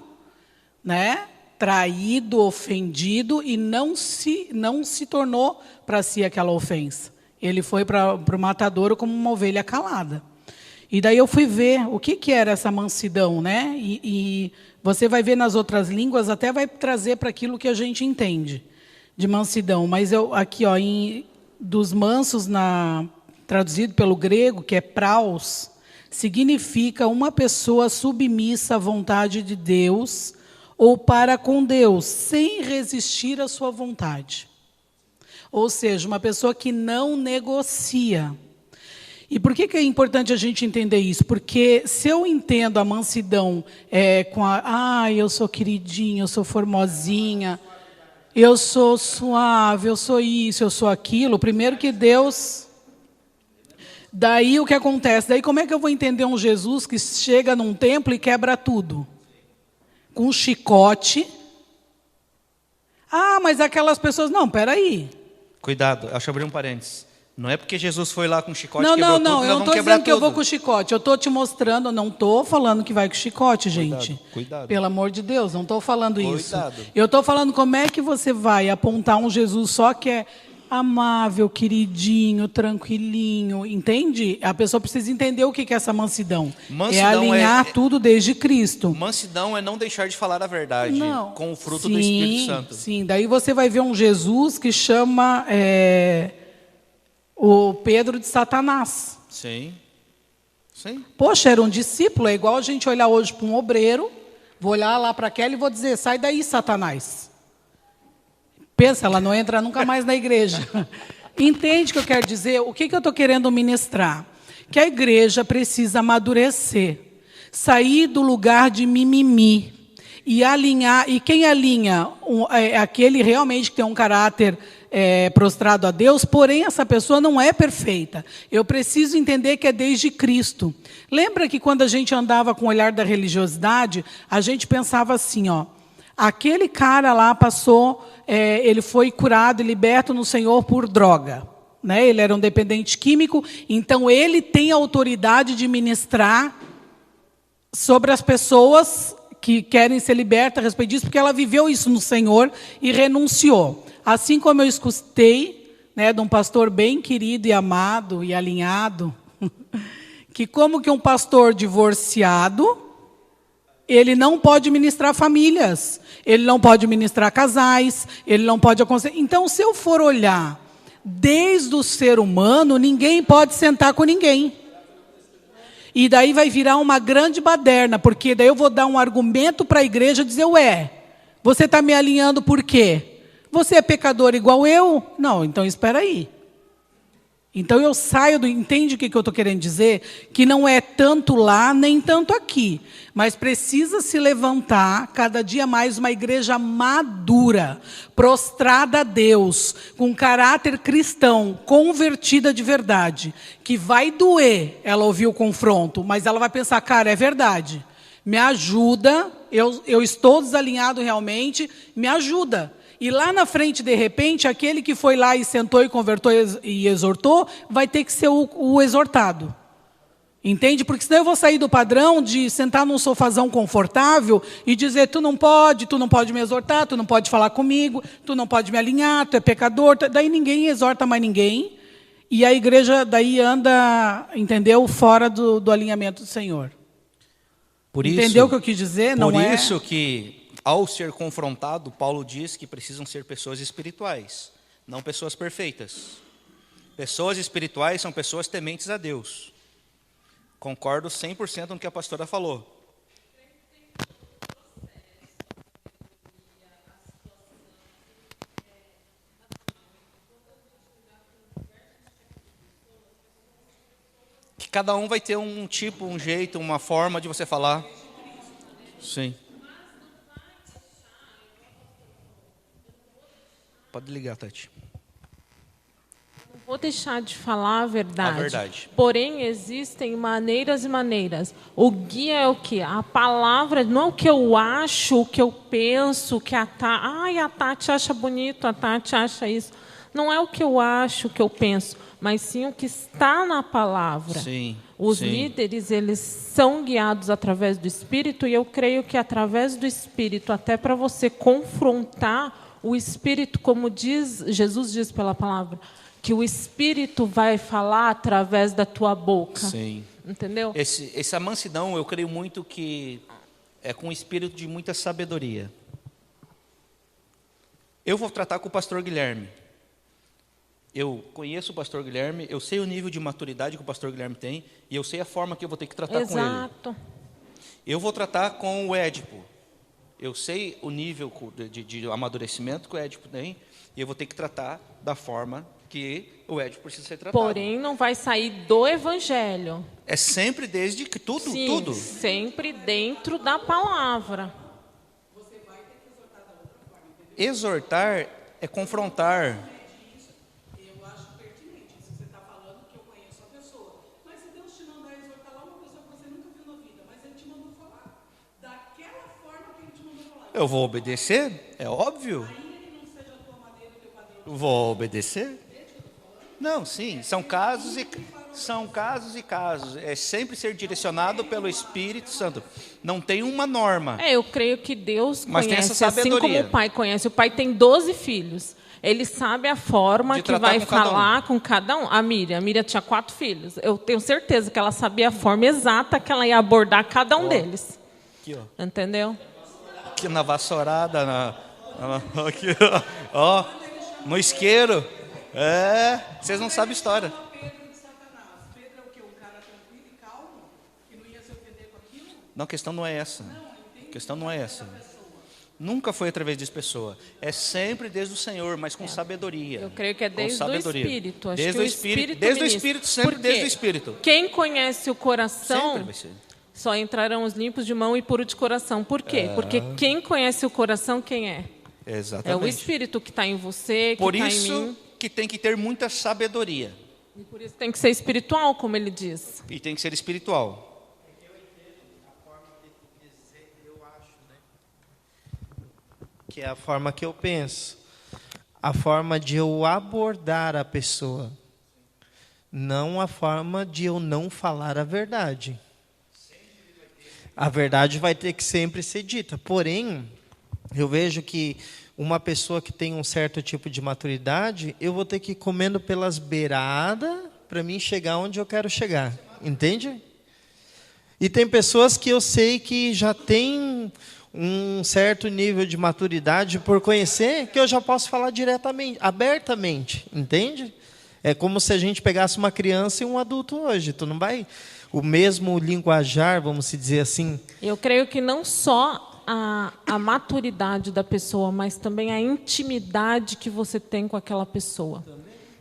né? Traído, ofendido, e não se tornou para si aquela ofensa. Ele foi para o matadouro como uma ovelha calada. E daí eu fui ver o que era essa mansidão, né? E você vai ver nas outras línguas, até vai trazer para aquilo que a gente entende de mansidão. Mas eu aqui, ó, dos mansos, traduzido pelo grego, que é praus, significa uma pessoa submissa à vontade de Deus ou para com Deus, sem resistir à sua vontade. Ou seja, uma pessoa que não negocia. E por que é importante a gente entender isso? Porque se eu entendo a mansidão eu sou queridinha, eu sou formosinha, eu sou suave, eu sou isso, eu sou aquilo, primeiro que Deus... Daí o que acontece? Daí como é que eu vou entender um Jesus que chega num templo e quebra tudo? Com um chicote. Mas aquelas pessoas... Não, peraí. Cuidado, deixa eu abrir um parênteses. Não é porque Jesus foi lá com chicote Não, quebrou não, tudo, não. Eu não estou dizendo que eu vou com chicote. Eu estou te mostrando, não estou falando que vai com chicote, gente. Cuidado. Pelo amor de Deus, não estou falando isso. Cuidado. Eu estou falando como é que você vai apontar um Jesus só que é amável, queridinho, tranquilinho, entende? A pessoa precisa entender o que é essa mansidão. É alinhar tudo desde Cristo. Mansidão é não deixar de falar a verdade com o fruto do Sim, Espírito Santo. Sim, daí você vai ver um Jesus que chama o Pedro de Satanás. Sim. Sim. Poxa, era um discípulo, é igual a gente olhar hoje para um obreiro, vou olhar lá para aquela e vou dizer, sai daí, Satanás. Pensa, ela não entra nunca mais na igreja. Entende o que eu quero dizer? O que eu estou querendo ministrar? Que a igreja precisa amadurecer, sair do lugar de mimimi e alinhar. E quem alinha é aquele realmente que tem um caráter prostrado a Deus, porém essa pessoa não é perfeita. Eu preciso entender que é desde Cristo. Lembra que quando a gente andava com o olhar da religiosidade, a gente pensava assim, ó, aquele cara lá passou... ele foi curado e liberto no Senhor por droga. Né? Ele era um dependente químico, então ele tem a autoridade de ministrar sobre as pessoas que querem ser libertas a respeito disso, porque ela viveu isso no Senhor e renunciou. Assim como eu escutei, né, de um pastor bem querido e amado e alinhado, que como que um pastor divorciado, ele não pode ministrar famílias, ele não pode ministrar casais, ele não pode aconselhar. Então, se eu for olhar desde o ser humano, ninguém pode sentar com ninguém. E daí vai virar uma grande baderna, porque daí eu vou dar um argumento para a igreja dizer, você está me alinhando por quê? Você é pecador igual eu? Não, então espera aí. Então eu saio do... Entende o que eu estou querendo dizer? Que não é tanto lá, nem tanto aqui. Mas precisa se levantar cada dia mais uma igreja madura, prostrada a Deus, com caráter cristão, convertida de verdade. Que vai doer ela ouvir o confronto, mas ela vai pensar, cara, é verdade. Me ajuda, eu estou desalinhado realmente, me ajuda. E lá na frente, de repente, aquele que foi lá e sentou e convertou e exortou, vai ter que ser o exortado. Entende? Porque senão eu vou sair do padrão de sentar num sofazão confortável e dizer, tu não pode me exortar, tu não pode falar comigo, tu não pode me alinhar, tu é pecador. Daí ninguém exorta mais ninguém. E a igreja daí anda, entendeu? Fora do alinhamento do Senhor. Entendeu o que eu quis dizer? Por isso que ao ser confrontado, Paulo diz que precisam ser pessoas espirituais, não pessoas perfeitas. Pessoas espirituais são pessoas tementes a Deus. Concordo 100% no que a pastora falou. Que cada um vai ter um tipo, um jeito, uma forma de você falar. Sim. Pode ligar, Tati. Não vou deixar de falar a verdade. A verdade. Porém, existem maneiras e maneiras. O guia é o quê? A palavra, não é o que eu acho, o que eu penso, o que a Tati acha bonito, a Tati acha isso. Não é o que eu acho, o que eu penso, mas sim o que está na palavra. Sim. Os líderes, eles são guiados através do Espírito, e eu creio que através do Espírito, até para você confrontar o Espírito, como Jesus diz pela palavra, que o Espírito vai falar através da tua boca. Sim. Entendeu? Essa mansidão, eu creio muito que é com um espírito de muita sabedoria. Eu vou tratar com o pastor Guilherme. Eu conheço o pastor Guilherme, eu sei o nível de maturidade que o pastor Guilherme tem, e eu sei a forma que eu vou ter que tratar com ele. Exato. Eu vou tratar com o Édipo. Eu sei o nível de amadurecimento que o Édipo tem, e eu vou ter que tratar da forma que o Édipo precisa ser tratado. Porém, não vai sair do Evangelho. É sempre desde que tudo, Sim, tudo. sempre dentro da palavra. Exortar é confrontar. Eu acho pertinente isso que você está falando, que eu conheço a pessoa. Mas se Deus te mandar exortar lá uma pessoa que você nunca viu na vida, mas Ele te mandou falar daquela forma que Ele te mandou falar. Eu vou obedecer, é óbvio. Ainda que não seja a tua maneira, o teu padrão. Vou obedecer. Não, sim, são casos e casos. É sempre ser direcionado pelo Espírito Santo. Não tem uma norma. Eu creio que Deus Mas tem conhece, essa assim sabedoria. como o Pai conhece. O Pai tem 12 filhos. Ele sabe a forma De que tratar vai com cada um. falar com cada um. A Miriam tinha 4 filhos. Eu tenho certeza que ela sabia a forma exata que ela ia abordar cada um deles. Aqui, ó. Entendeu? Aqui na vassourada, aqui, ó, no isqueiro. Vocês não sabem a história. Pedro de Satanás. Pedro é o quê? Um cara tranquilo e calmo, que não ia se ofender com aquilo? Não, a questão não é essa. A questão não é essa. Nunca foi através de pessoa. É sempre desde o Senhor, mas com sabedoria. Eu creio que é Com desde o sabedoria. Espírito. Acho Desde que o o Espírito, ministra. sempre Por desde quê? o Espírito. Quem conhece o coração, Sempre vai ser. só entrarão os limpos de mão e puros de coração. Por quê? Porque quem conhece o coração, quem é? Exatamente. É o Espírito que está em você, que Por está em isso mim. que tem que ter muita sabedoria. E por isso tem que ser espiritual, como ele diz. E tem que ser espiritual. Que é a forma que eu penso, a forma de eu abordar a pessoa, não a forma de eu não falar a verdade. A verdade vai ter que sempre ser dita. Porém, eu vejo que uma pessoa que tem um certo tipo de maturidade, eu vou ter que ir comendo pelas beiradas para mim chegar onde eu quero chegar. Entende? E tem pessoas que eu sei que já têm um certo nível de maturidade por conhecer, que eu já posso falar diretamente, abertamente, entende? É como se a gente pegasse uma criança e um adulto hoje. Tu não vai o mesmo linguajar, vamos se dizer assim. Eu creio que não só a maturidade da pessoa, mas também a intimidade que você tem com aquela pessoa.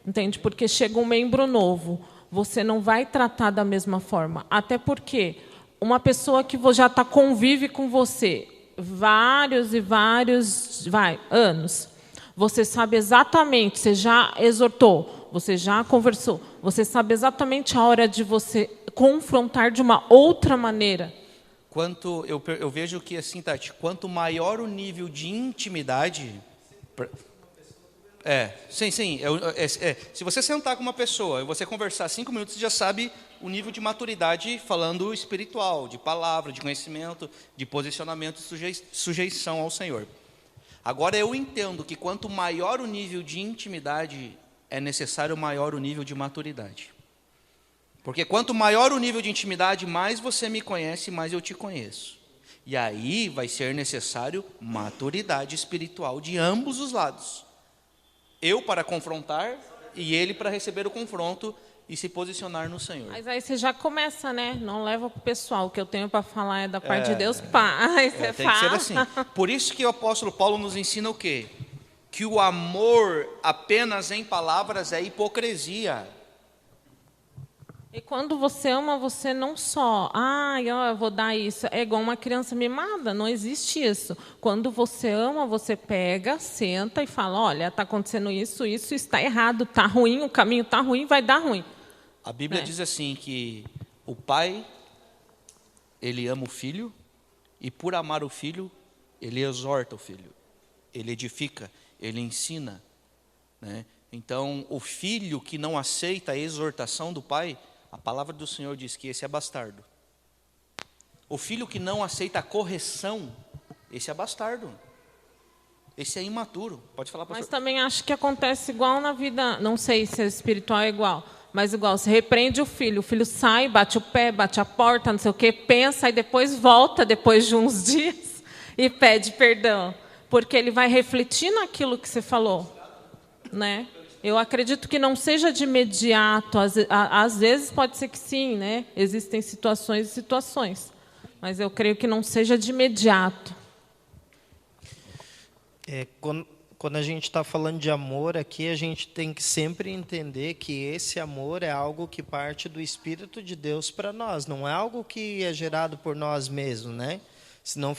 Entende? Porque chega um membro novo, você não vai tratar da mesma forma. Até porque uma pessoa que já convive com você vários anos, você sabe exatamente, você já exortou, você já conversou, você sabe exatamente a hora de você confrontar de uma outra maneira. Eu vejo que assim, Tati, quanto maior o nível de intimidade, sim. Se você sentar com uma pessoa e você conversar 5 minutos, você já sabe o nível de maturidade falando espiritual, de palavra, de conhecimento, de posicionamento e sujeição ao Senhor. Agora eu entendo que quanto maior o nível de intimidade, é necessário maior o nível de maturidade. Porque quanto maior o nível de intimidade, mais você me conhece, mais eu te conheço. E aí vai ser necessário maturidade espiritual de ambos os lados. Eu para confrontar e ele para receber o confronto e se posicionar no Senhor. Mas aí você já começa, né? Não leva para o pessoal. O que eu tenho para falar é da parte de Deus. Pá, aí você Tem fala. que ser assim. Por isso que o apóstolo Paulo nos ensina o quê? Que o amor apenas em palavras é hipocrisia. E quando você ama, você não só, eu vou dar isso, é igual uma criança mimada, não existe isso. Quando você ama, você pega, senta e fala, olha, está acontecendo isso está errado, está ruim, o caminho está ruim, vai dar ruim. A Bíblia diz assim que o pai, ele ama o filho, e por amar o filho, ele exorta o filho, ele edifica, ele ensina, né? Então, o filho que não aceita a exortação do pai, a palavra do Senhor diz que esse é bastardo. O filho que não aceita a correção, esse é bastardo. Esse é imaturo. Pode falar, pastor. Mas também acho que acontece igual na vida, não sei se é espiritual é igual, mas igual, você repreende o filho sai, bate o pé, bate a porta, não sei o quê, pensa e depois volta, depois de uns dias, e pede perdão. Porque ele vai refletir naquilo que você falou, né? Eu acredito que não seja de imediato, às vezes pode ser que sim, né? Existem situações e situações, mas eu creio que não seja de imediato. Quando a gente está falando de amor aqui, a gente tem que sempre entender que esse amor é algo que parte do Espírito de Deus para nós, não é algo que é gerado por nós mesmos, né? Senão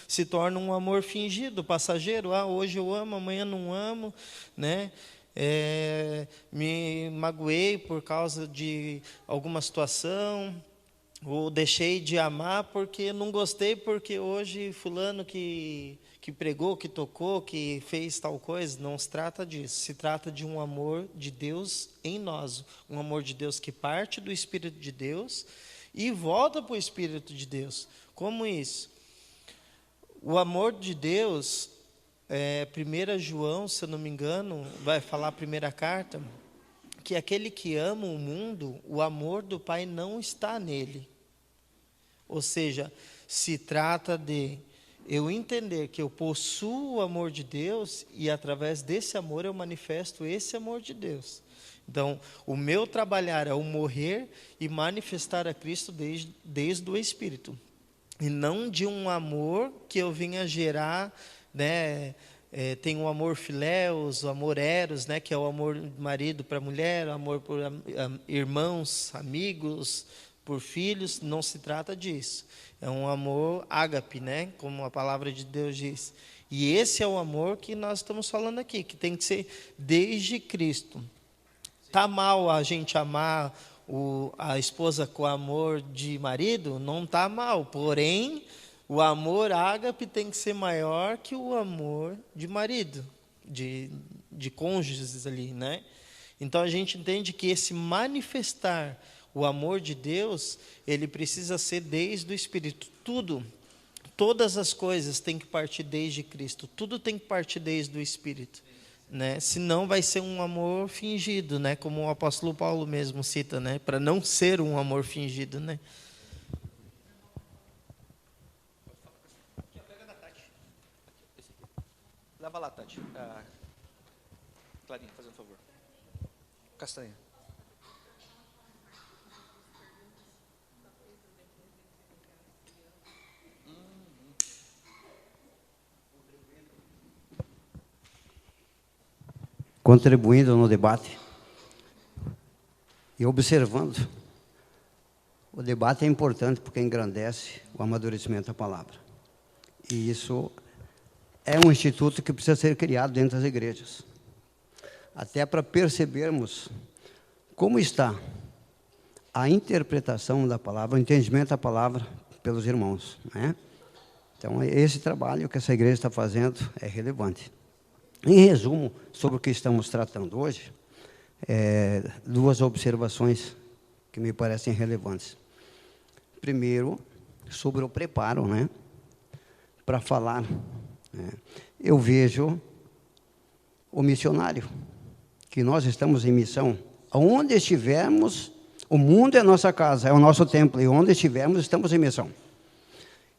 se torna um amor fingido, passageiro. Hoje eu amo, amanhã não amo, né? Me magoei por causa de alguma situação, ou deixei de amar porque não gostei, porque hoje fulano que pregou, que tocou, que fez tal coisa. Não se trata disso, se trata de um amor de Deus em nós, um amor de Deus que parte do Espírito de Deus e volta para o Espírito de Deus. Como isso? O amor de Deus, 1 João, se eu não me engano, vai falar a primeira carta, que aquele que ama o mundo, o amor do Pai não está nele. Ou seja, se trata de eu entender que eu possuo o amor de Deus e através desse amor eu manifesto esse amor de Deus. Então, o meu trabalhar é o morrer e manifestar a Cristo desde o Espírito. E não de um amor que eu vinha gerar, né? Tem o amor filéus, o amor eros, né? Que é o amor do marido para a mulher, o amor por irmãos, amigos, por filhos. Não se trata disso. É um amor ágape, né? Como a palavra de Deus diz. E esse é o amor que nós estamos falando aqui, que tem que ser desde Cristo. Está mal a gente amar a esposa com amor de marido? Não está mal, porém, o amor ágape tem que ser maior que o amor de marido, de cônjuges ali, né? Então a gente entende que esse manifestar o amor de Deus, ele precisa ser desde o Espírito. Todas as coisas têm que partir desde Cristo, tudo tem que partir desde o Espírito, né? Senão vai ser um amor fingido, né? Como o apóstolo Paulo mesmo cita, né? Para não ser um amor fingido, né? Leva lá, Tati. Clarinha, fazendo um favor. Castanha. Contribuindo no debate e observando. O debate é importante porque engrandece o amadurecimento da palavra. E isso é um instituto que precisa ser criado dentro das igrejas. Até para percebermos como está a interpretação da palavra, o entendimento da palavra pelos irmãos, né? Então, esse trabalho que essa igreja está fazendo é relevante. Em resumo, sobre o que estamos tratando hoje, duas observações que me parecem relevantes. Primeiro, sobre o preparo, né, para falar. Né? Eu vejo o missionário, que nós estamos em missão. Onde estivermos, o mundo é a nossa casa, é o nosso templo, e onde estivermos, estamos em missão.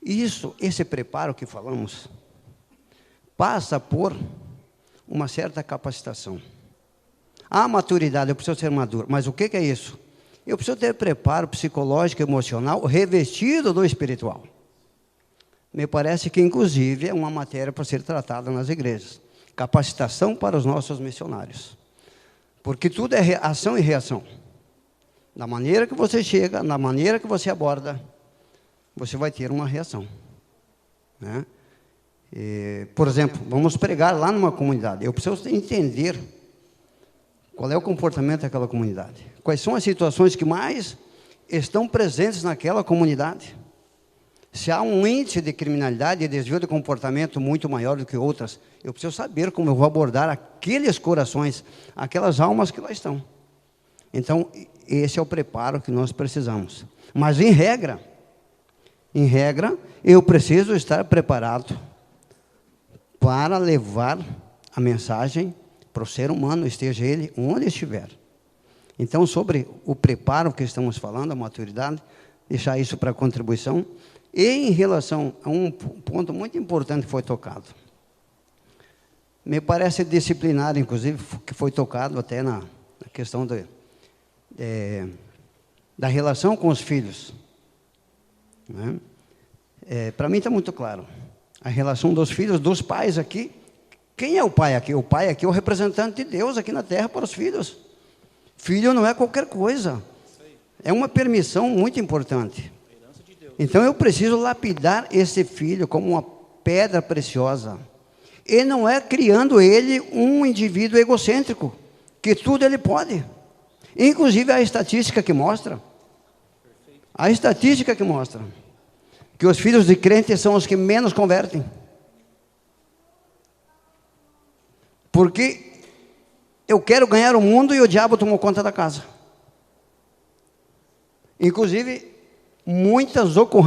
Isso, esse preparo que falamos, passa por uma certa capacitação. A maturidade, eu preciso ser maduro, mas o que é isso? Eu preciso ter preparo psicológico e emocional revestido do espiritual. Me parece que, inclusive, é uma matéria para ser tratada nas igrejas. Capacitação para os nossos missionários. Porque tudo é ação e reação. Da maneira que você chega, na maneira que você aborda, você vai ter uma reação. Né? Por exemplo, vamos pregar lá numa comunidade. Eu preciso entender qual é o comportamento daquela comunidade. Quais são as situações que mais estão presentes naquela comunidade. Se há um índice de criminalidade e desvio de comportamento muito maior do que outras, eu preciso saber como eu vou abordar aqueles corações, aquelas almas que lá estão. Então, esse é o preparo que nós precisamos. Mas, em regra, eu preciso estar preparado para levar a mensagem para o ser humano, esteja ele onde estiver. Então, sobre o preparo que estamos falando, a maturidade, deixar isso para contribuição. E em relação a um ponto muito importante que foi tocado, me parece disciplinar, inclusive, que foi tocado até na questão da relação com os filhos. Né? Para mim está muito claro. A relação dos filhos, dos pais aqui. Quem é o pai aqui? O pai aqui é o representante de Deus aqui na terra para os filhos. Filho não é qualquer coisa. É uma permissão muito importante. Então eu preciso lapidar esse filho como uma pedra preciosa. E não é criando ele um indivíduo egocêntrico, que tudo ele pode. Inclusive a estatística que mostra que os filhos de crentes são os que menos convertem. Porque eu quero ganhar o mundo e o diabo tomou conta da casa. Inclusive,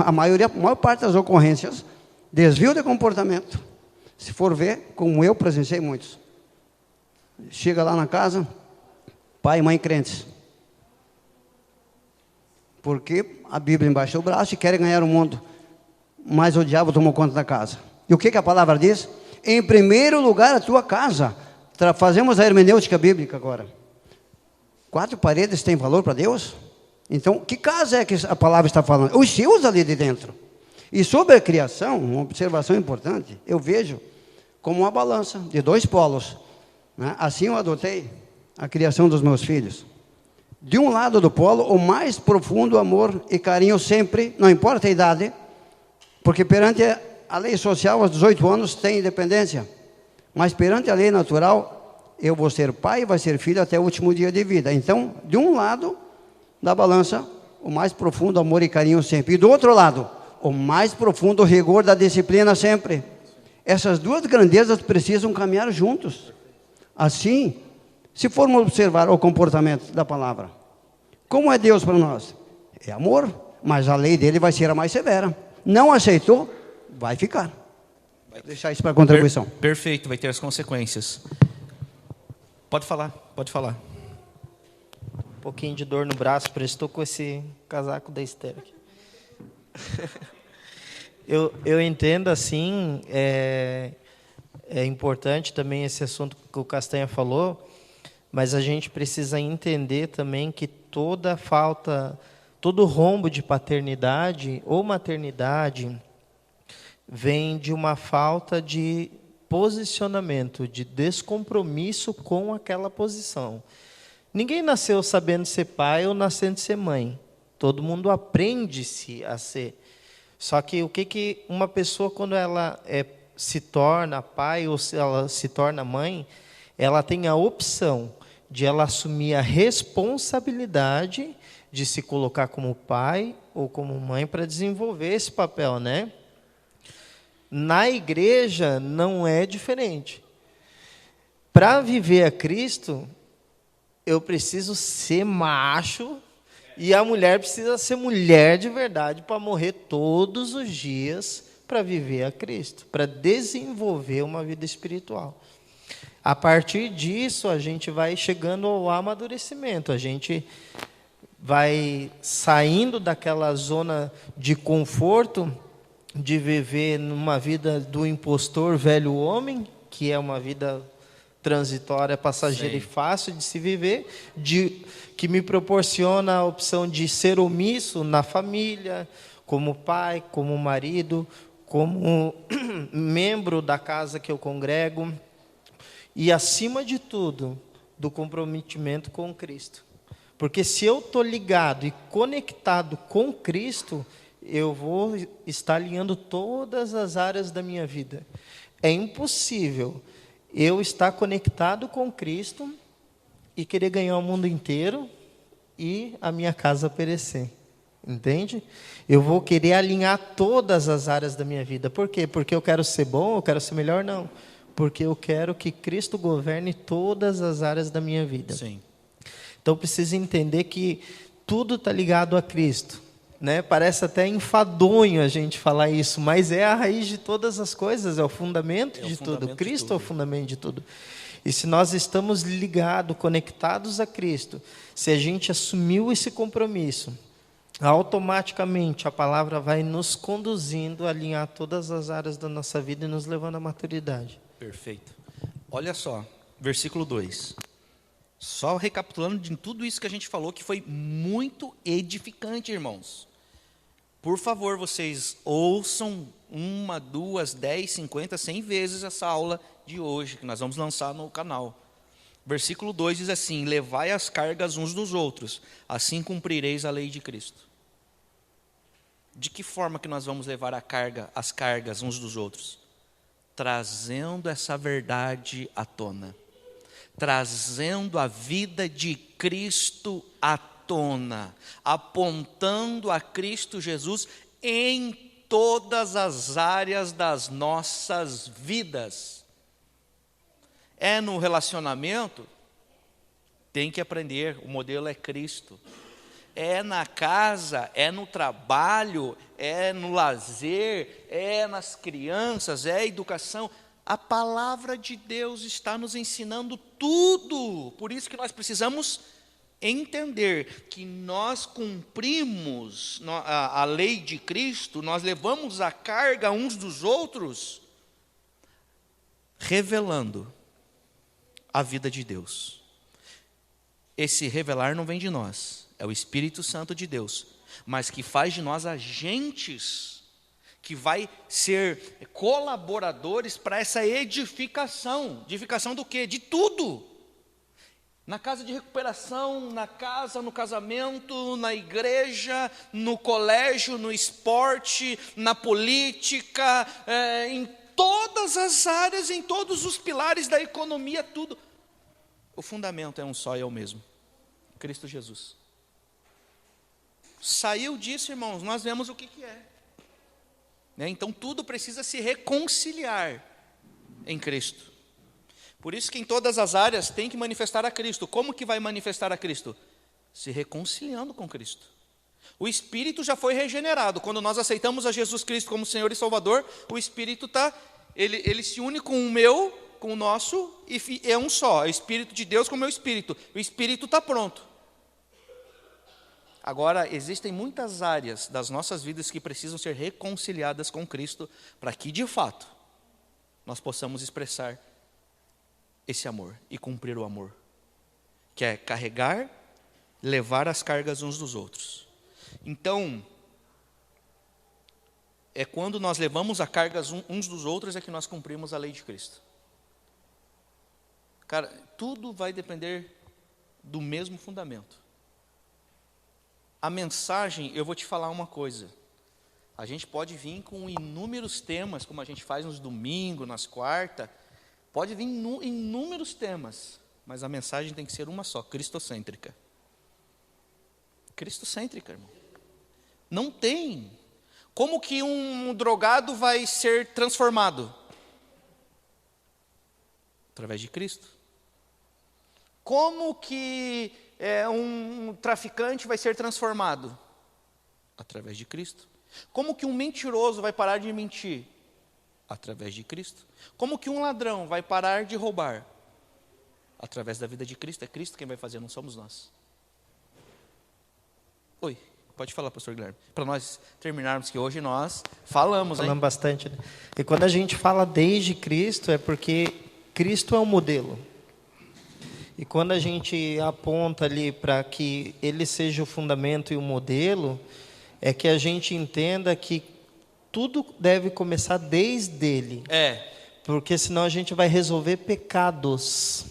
a maior parte das ocorrências, desvio de comportamento. Se for ver, como eu presenciei muitos. Chega lá na casa, pai e mãe crentes. Porque a Bíblia embaixo do braço e querem ganhar o mundo. Mas o diabo tomou conta da casa. E o que a palavra diz? Em primeiro lugar, a tua casa. Fazemos a hermenêutica bíblica agora. 4 paredes têm valor para Deus? Então, que casa é que a palavra está falando? Os seus ali de dentro. E sobre a criação, uma observação importante, eu vejo como uma balança de 2 polos. Né? Assim eu adotei a criação dos meus filhos. De um lado do polo, o mais profundo amor e carinho sempre, não importa a idade, porque perante a lei social, aos 18 anos, tem independência. Mas perante a lei natural, eu vou ser pai e vai ser filho até o último dia de vida. Então, de um lado da balança, o mais profundo amor e carinho sempre. E do outro lado, o mais profundo rigor da disciplina sempre. Essas duas grandezas precisam caminhar juntos. Assim, se formos observar o comportamento da palavra, como é Deus para nós? É amor, mas a lei dele vai ser a mais severa. Não aceitou, vai ficar. Vou deixar isso para contribuição. Perfeito, vai ter as consequências. Pode falar. Um pouquinho de dor no braço, por isso estou com esse casaco da Esther aqui. Eu entendo assim, é importante também esse assunto que o Castanha falou, mas a gente precisa entender também que todo rombo de paternidade ou maternidade vem de uma falta de posicionamento, de descompromisso com aquela posição. Ninguém nasceu sabendo ser pai ou nascendo ser mãe. Todo mundo aprende-se a ser. Só que o que uma pessoa, quando ela se torna pai ou se ela se torna mãe, ela tem a opção de ela assumir a responsabilidade de se colocar como pai ou como mãe para desenvolver esse papel, né? Na igreja não é diferente. Para viver a Cristo, eu preciso ser macho e a mulher precisa ser mulher de verdade para morrer todos os dias para viver a Cristo, para desenvolver uma vida espiritual. A partir disso, a gente vai chegando ao amadurecimento, a gente vai saindo daquela zona de conforto de viver numa vida do impostor, velho homem, que é uma vida transitória, passageira Sim. e fácil de se viver, que me proporciona a opção de ser omisso na família, como pai, como marido, como membro da casa que eu congrego, e acima de tudo, do comprometimento com Cristo. Porque se eu estou ligado e conectado com Cristo, eu vou estar alinhando todas as áreas da minha vida. É impossível eu estar conectado com Cristo e querer ganhar o mundo inteiro e a minha casa perecer. Entende? Eu vou querer alinhar todas as áreas da minha vida. Por quê? Porque eu quero ser bom, eu quero ser melhor? Não. Porque eu quero que Cristo governe todas as áreas da minha vida. Sim. Então, preciso entender que tudo está ligado a Cristo. Né? Parece até enfadonho a gente falar isso, mas é a raiz de todas as coisas, é o fundamento de tudo. Cristo é o fundamento de tudo. E se nós estamos ligados, conectados a Cristo, se a gente assumiu esse compromisso, automaticamente a palavra vai nos conduzindo a alinhar todas as áreas da nossa vida e nos levando à maturidade. Perfeito. Olha só, versículo 2. Só recapitulando de tudo isso que a gente falou, que foi muito edificante, irmãos. Por favor, vocês ouçam 1, 2, 10, 50, 100 vezes essa aula de hoje, que nós vamos lançar no canal. Versículo 2 diz assim: levai as cargas uns dos outros, assim cumprireis a lei de Cristo. De que forma que nós vamos levar as cargas uns dos outros? Trazendo essa verdade à tona. Trazendo a vida de Cristo à tona, apontando a Cristo Jesus em todas as áreas das nossas vidas. É no relacionamento, tem que aprender, o modelo é Cristo. É na casa, é no trabalho, é no lazer, é nas crianças, é a educação. A palavra de Deus está nos ensinando tudo. Por isso que nós precisamos entender que nós cumprimos a lei de Cristo, nós levamos a carga uns dos outros, revelando a vida de Deus. Esse revelar não vem de nós, é o Espírito Santo de Deus, mas que faz de nós agentes que vai ser colaboradores para essa edificação. Edificação do quê? De tudo. Na casa de recuperação, na casa, no casamento, na igreja, no colégio, no esporte, na política, em todas as áreas, em todos os pilares da economia, tudo. O fundamento é um só e é o mesmo: Cristo Jesus. Saiu disso, irmãos, nós vemos o que é. Então tudo precisa se reconciliar em Cristo. Por isso que em todas as áreas tem que manifestar a Cristo. Como que vai manifestar a Cristo? Se reconciliando com Cristo. O Espírito já foi regenerado. Quando nós aceitamos a Jesus Cristo como Senhor e Salvador, o Espírito ele se une com o meu, com o nosso, e é um só. É o Espírito de Deus com o meu Espírito. O Espírito está pronto. Agora, existem muitas áreas das nossas vidas que precisam ser reconciliadas com Cristo, para que, de fato, nós possamos expressar esse amor e cumprir o amor, que é carregar, levar as cargas uns dos outros. Então, é quando nós levamos as cargas uns dos outros é que nós cumprimos a lei de Cristo. Cara, tudo vai depender do mesmo fundamento. A mensagem, eu vou te falar uma coisa. A gente pode vir com inúmeros temas, como a gente faz nos domingos, nas quartas. Pode vir inúmeros temas, mas a mensagem tem que ser uma só: cristocêntrica. Cristocêntrica, irmão. Não tem. Como que um drogado vai ser transformado? Através de Cristo. Como que um traficante vai ser transformado? Através de Cristo. Como que um mentiroso vai parar de mentir? Através de Cristo. Como que um ladrão vai parar de roubar? Através da vida de Cristo. É Cristo quem vai fazer, não somos nós. Oi, Pode falar, pastor Guilherme. Para nós terminarmos, que hoje nós falamos, hein? Falamos bastante, né? E quando a gente fala desde Cristo, é porque Cristo é o modelo. E quando a gente aponta ali para que Ele seja o fundamento e o modelo, é que a gente entenda que tudo deve começar desde Ele. Porque senão a gente vai resolver pecados,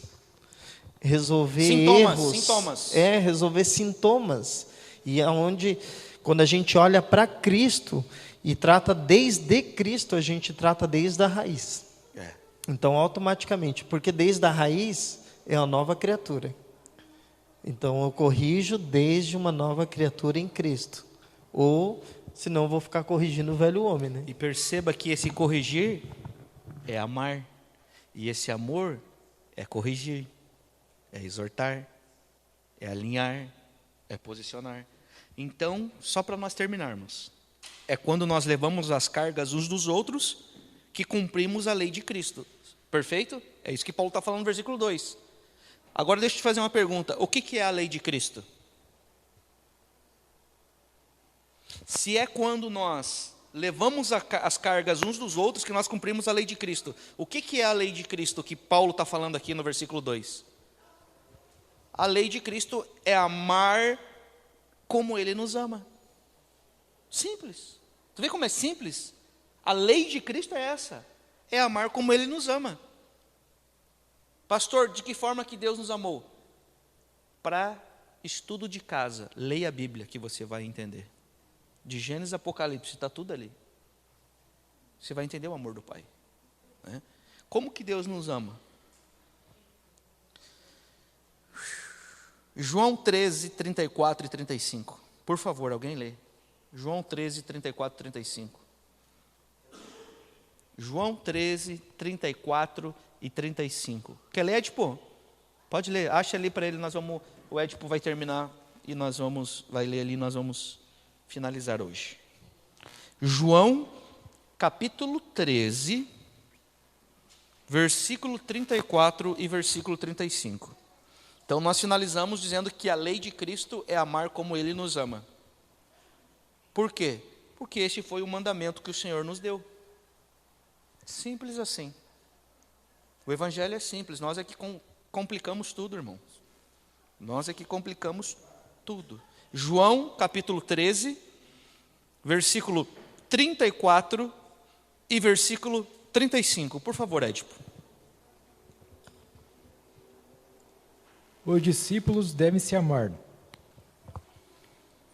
resolver erros. Sintomas. Resolver sintomas. E aonde, quando a gente olha para Cristo e trata desde Cristo, a gente trata desde a raiz. Então, automaticamente, porque desde a raiz é a nova criatura. Então, eu corrijo desde uma nova criatura em Cristo. Ou, senão, eu vou ficar corrigindo o velho homem, né? E perceba que esse corrigir é amar. E esse amor é corrigir, é exortar, é alinhar, é posicionar. Então, só para nós terminarmos, é quando nós levamos as cargas uns dos outros que cumprimos a lei de Cristo. Perfeito? É isso que Paulo está falando no versículo 2. Agora deixa eu te fazer uma pergunta. O que é a lei de Cristo? Se é quando nós levamos as cargas uns dos outros que nós cumprimos a lei de Cristo. O que é a lei de Cristo que Paulo está falando aqui no versículo 2? A lei de Cristo é amar como Ele nos ama. Simples. Tu vê como é simples? A lei de Cristo é essa. É amar como Ele nos ama. Pastor, de que forma que Deus nos amou? Para estudo de casa, leia a Bíblia que você vai entender. De Gênesis a Apocalipse, está tudo ali. Você vai entender o amor do Pai. Né? Como que Deus nos ama? João 13, 34 e 35. Por favor, alguém lê. João 13, 34 e 35. João 13, 34 e 35. Quer ler, Edipo? Pode ler. Acha ali para ele, o Edipo vai terminar e vai ler ali e nós vamos finalizar hoje. João, capítulo 13, versículo 34 e versículo 35. Então, nós finalizamos dizendo que a lei de Cristo é amar como Ele nos ama. Por quê? Porque este foi o mandamento que o Senhor nos deu. Simples assim. O Evangelho é simples. Nós é que complicamos tudo, irmãos. Nós é que complicamos tudo. João, capítulo 13, versículo 34 e versículo 35. Por favor, Edipo. Os discípulos devem se amar.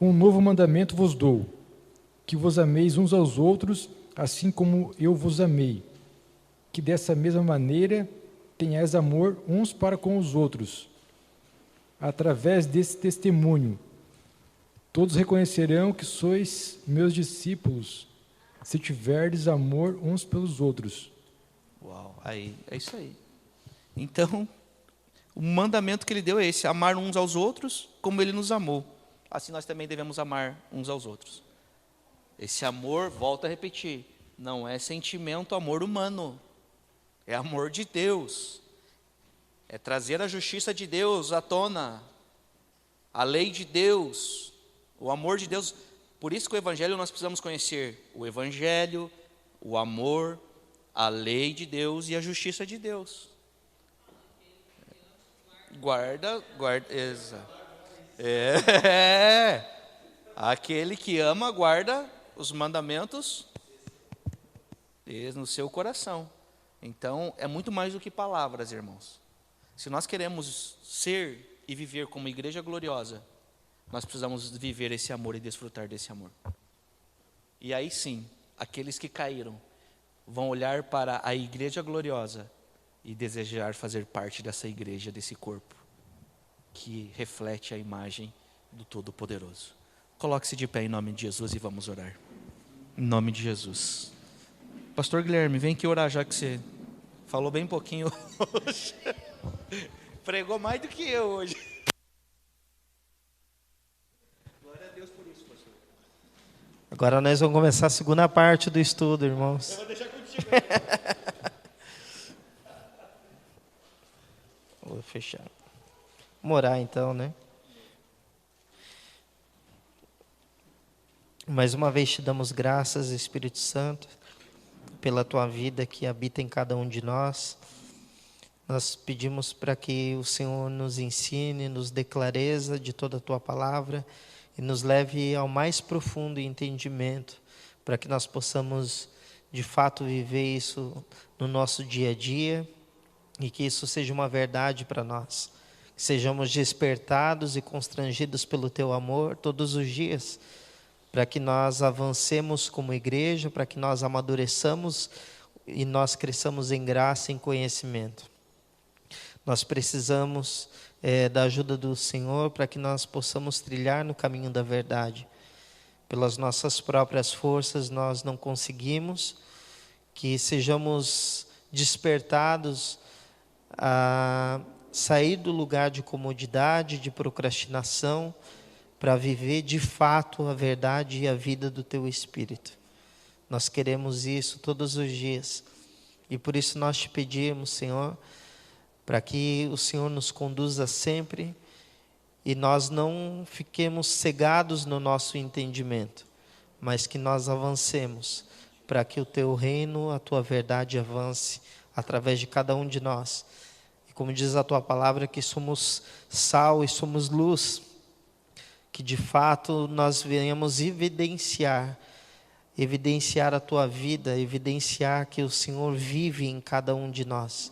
Um novo mandamento vos dou, que vos ameis uns aos outros, assim como eu vos amei. Que dessa mesma maneira tenhais amor uns para com os outros. Através desse testemunho, todos reconhecerão que sois meus discípulos, se tiverdes amor uns pelos outros. Uau, aí, é isso aí. Então, o mandamento que Ele deu é esse, amar uns aos outros como Ele nos amou. Assim nós também devemos amar uns aos outros. Esse amor, volto a repetir, não é sentimento, amor humano. É amor de Deus. É trazer a justiça de Deus à tona. A lei de Deus. O amor de Deus. Por isso que o Evangelho nós precisamos conhecer. O Evangelho, o amor, a lei de Deus e a justiça de Deus. Guarda, exato. Aquele que ama, guarda os mandamentos no seu coração. Então, é muito mais do que palavras, irmãos. Se nós queremos ser e viver como igreja gloriosa, nós precisamos viver esse amor e desfrutar desse amor. E aí sim, aqueles que caíram vão olhar para a igreja gloriosa e desejar fazer parte dessa igreja, desse corpo, que reflete a imagem do Todo-Poderoso. Coloque-se de pé em nome de Jesus e vamos orar. Em nome de Jesus. Pastor Guilherme, vem aqui orar, já que você falou bem pouquinho hoje. Pregou mais do que eu hoje. Glória a Deus por isso, pastor. Agora nós vamos começar a segunda parte do estudo, irmãos. Eu vou deixar contigo. Vou fechar. Vamos orar então, né? Mais uma vez te damos graças, Espírito Santo, pela tua vida que habita em cada um de nós. Nós pedimos para que o Senhor nos ensine, nos dê clareza de toda a tua palavra e nos leve ao mais profundo entendimento, para que nós possamos de fato viver isso no nosso dia a dia e que isso seja uma verdade para nós. Que sejamos despertados e constrangidos pelo teu amor todos os dias, para que nós avancemos como igreja, para que nós amadureçamos e nós cresçamos em graça e em conhecimento. Nós precisamos da ajuda do Senhor para que nós possamos trilhar no caminho da verdade. Pelas nossas próprias forças nós não conseguimos, que sejamos despertados a sair do lugar de comodidade, de procrastinação, para viver de fato a verdade e a vida do Teu Espírito. Nós queremos isso todos os dias. E por isso nós te pedimos, Senhor, para que o Senhor nos conduza sempre e nós não fiquemos cegados no nosso entendimento, mas que nós avancemos para que o Teu reino, a Tua verdade avance através de cada um de nós. E como diz a Tua palavra, que somos sal e somos luz, que de fato nós venhamos evidenciar a Tua vida, evidenciar que o Senhor vive em cada um de nós.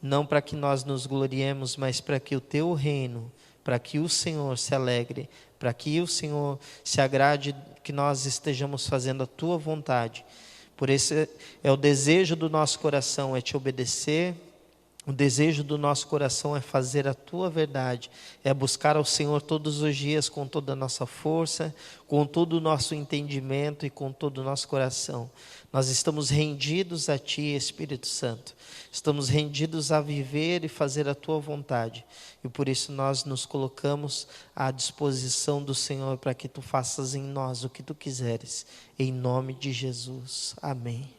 Não para que nós nos gloriemos, mas para que o Teu reino, para que o Senhor se alegre, para que o Senhor se agrade que nós estejamos fazendo a Tua vontade. Por isso é o desejo do nosso coração, é Te obedecer. O desejo do nosso coração é fazer a Tua verdade, é buscar ao Senhor todos os dias com toda a nossa força, com todo o nosso entendimento e com todo o nosso coração. Nós estamos rendidos a Ti, Espírito Santo. Estamos rendidos a viver e fazer a Tua vontade. E por isso nós nos colocamos à disposição do Senhor para que Tu faças em nós o que Tu quiseres. Em nome de Jesus. Amém.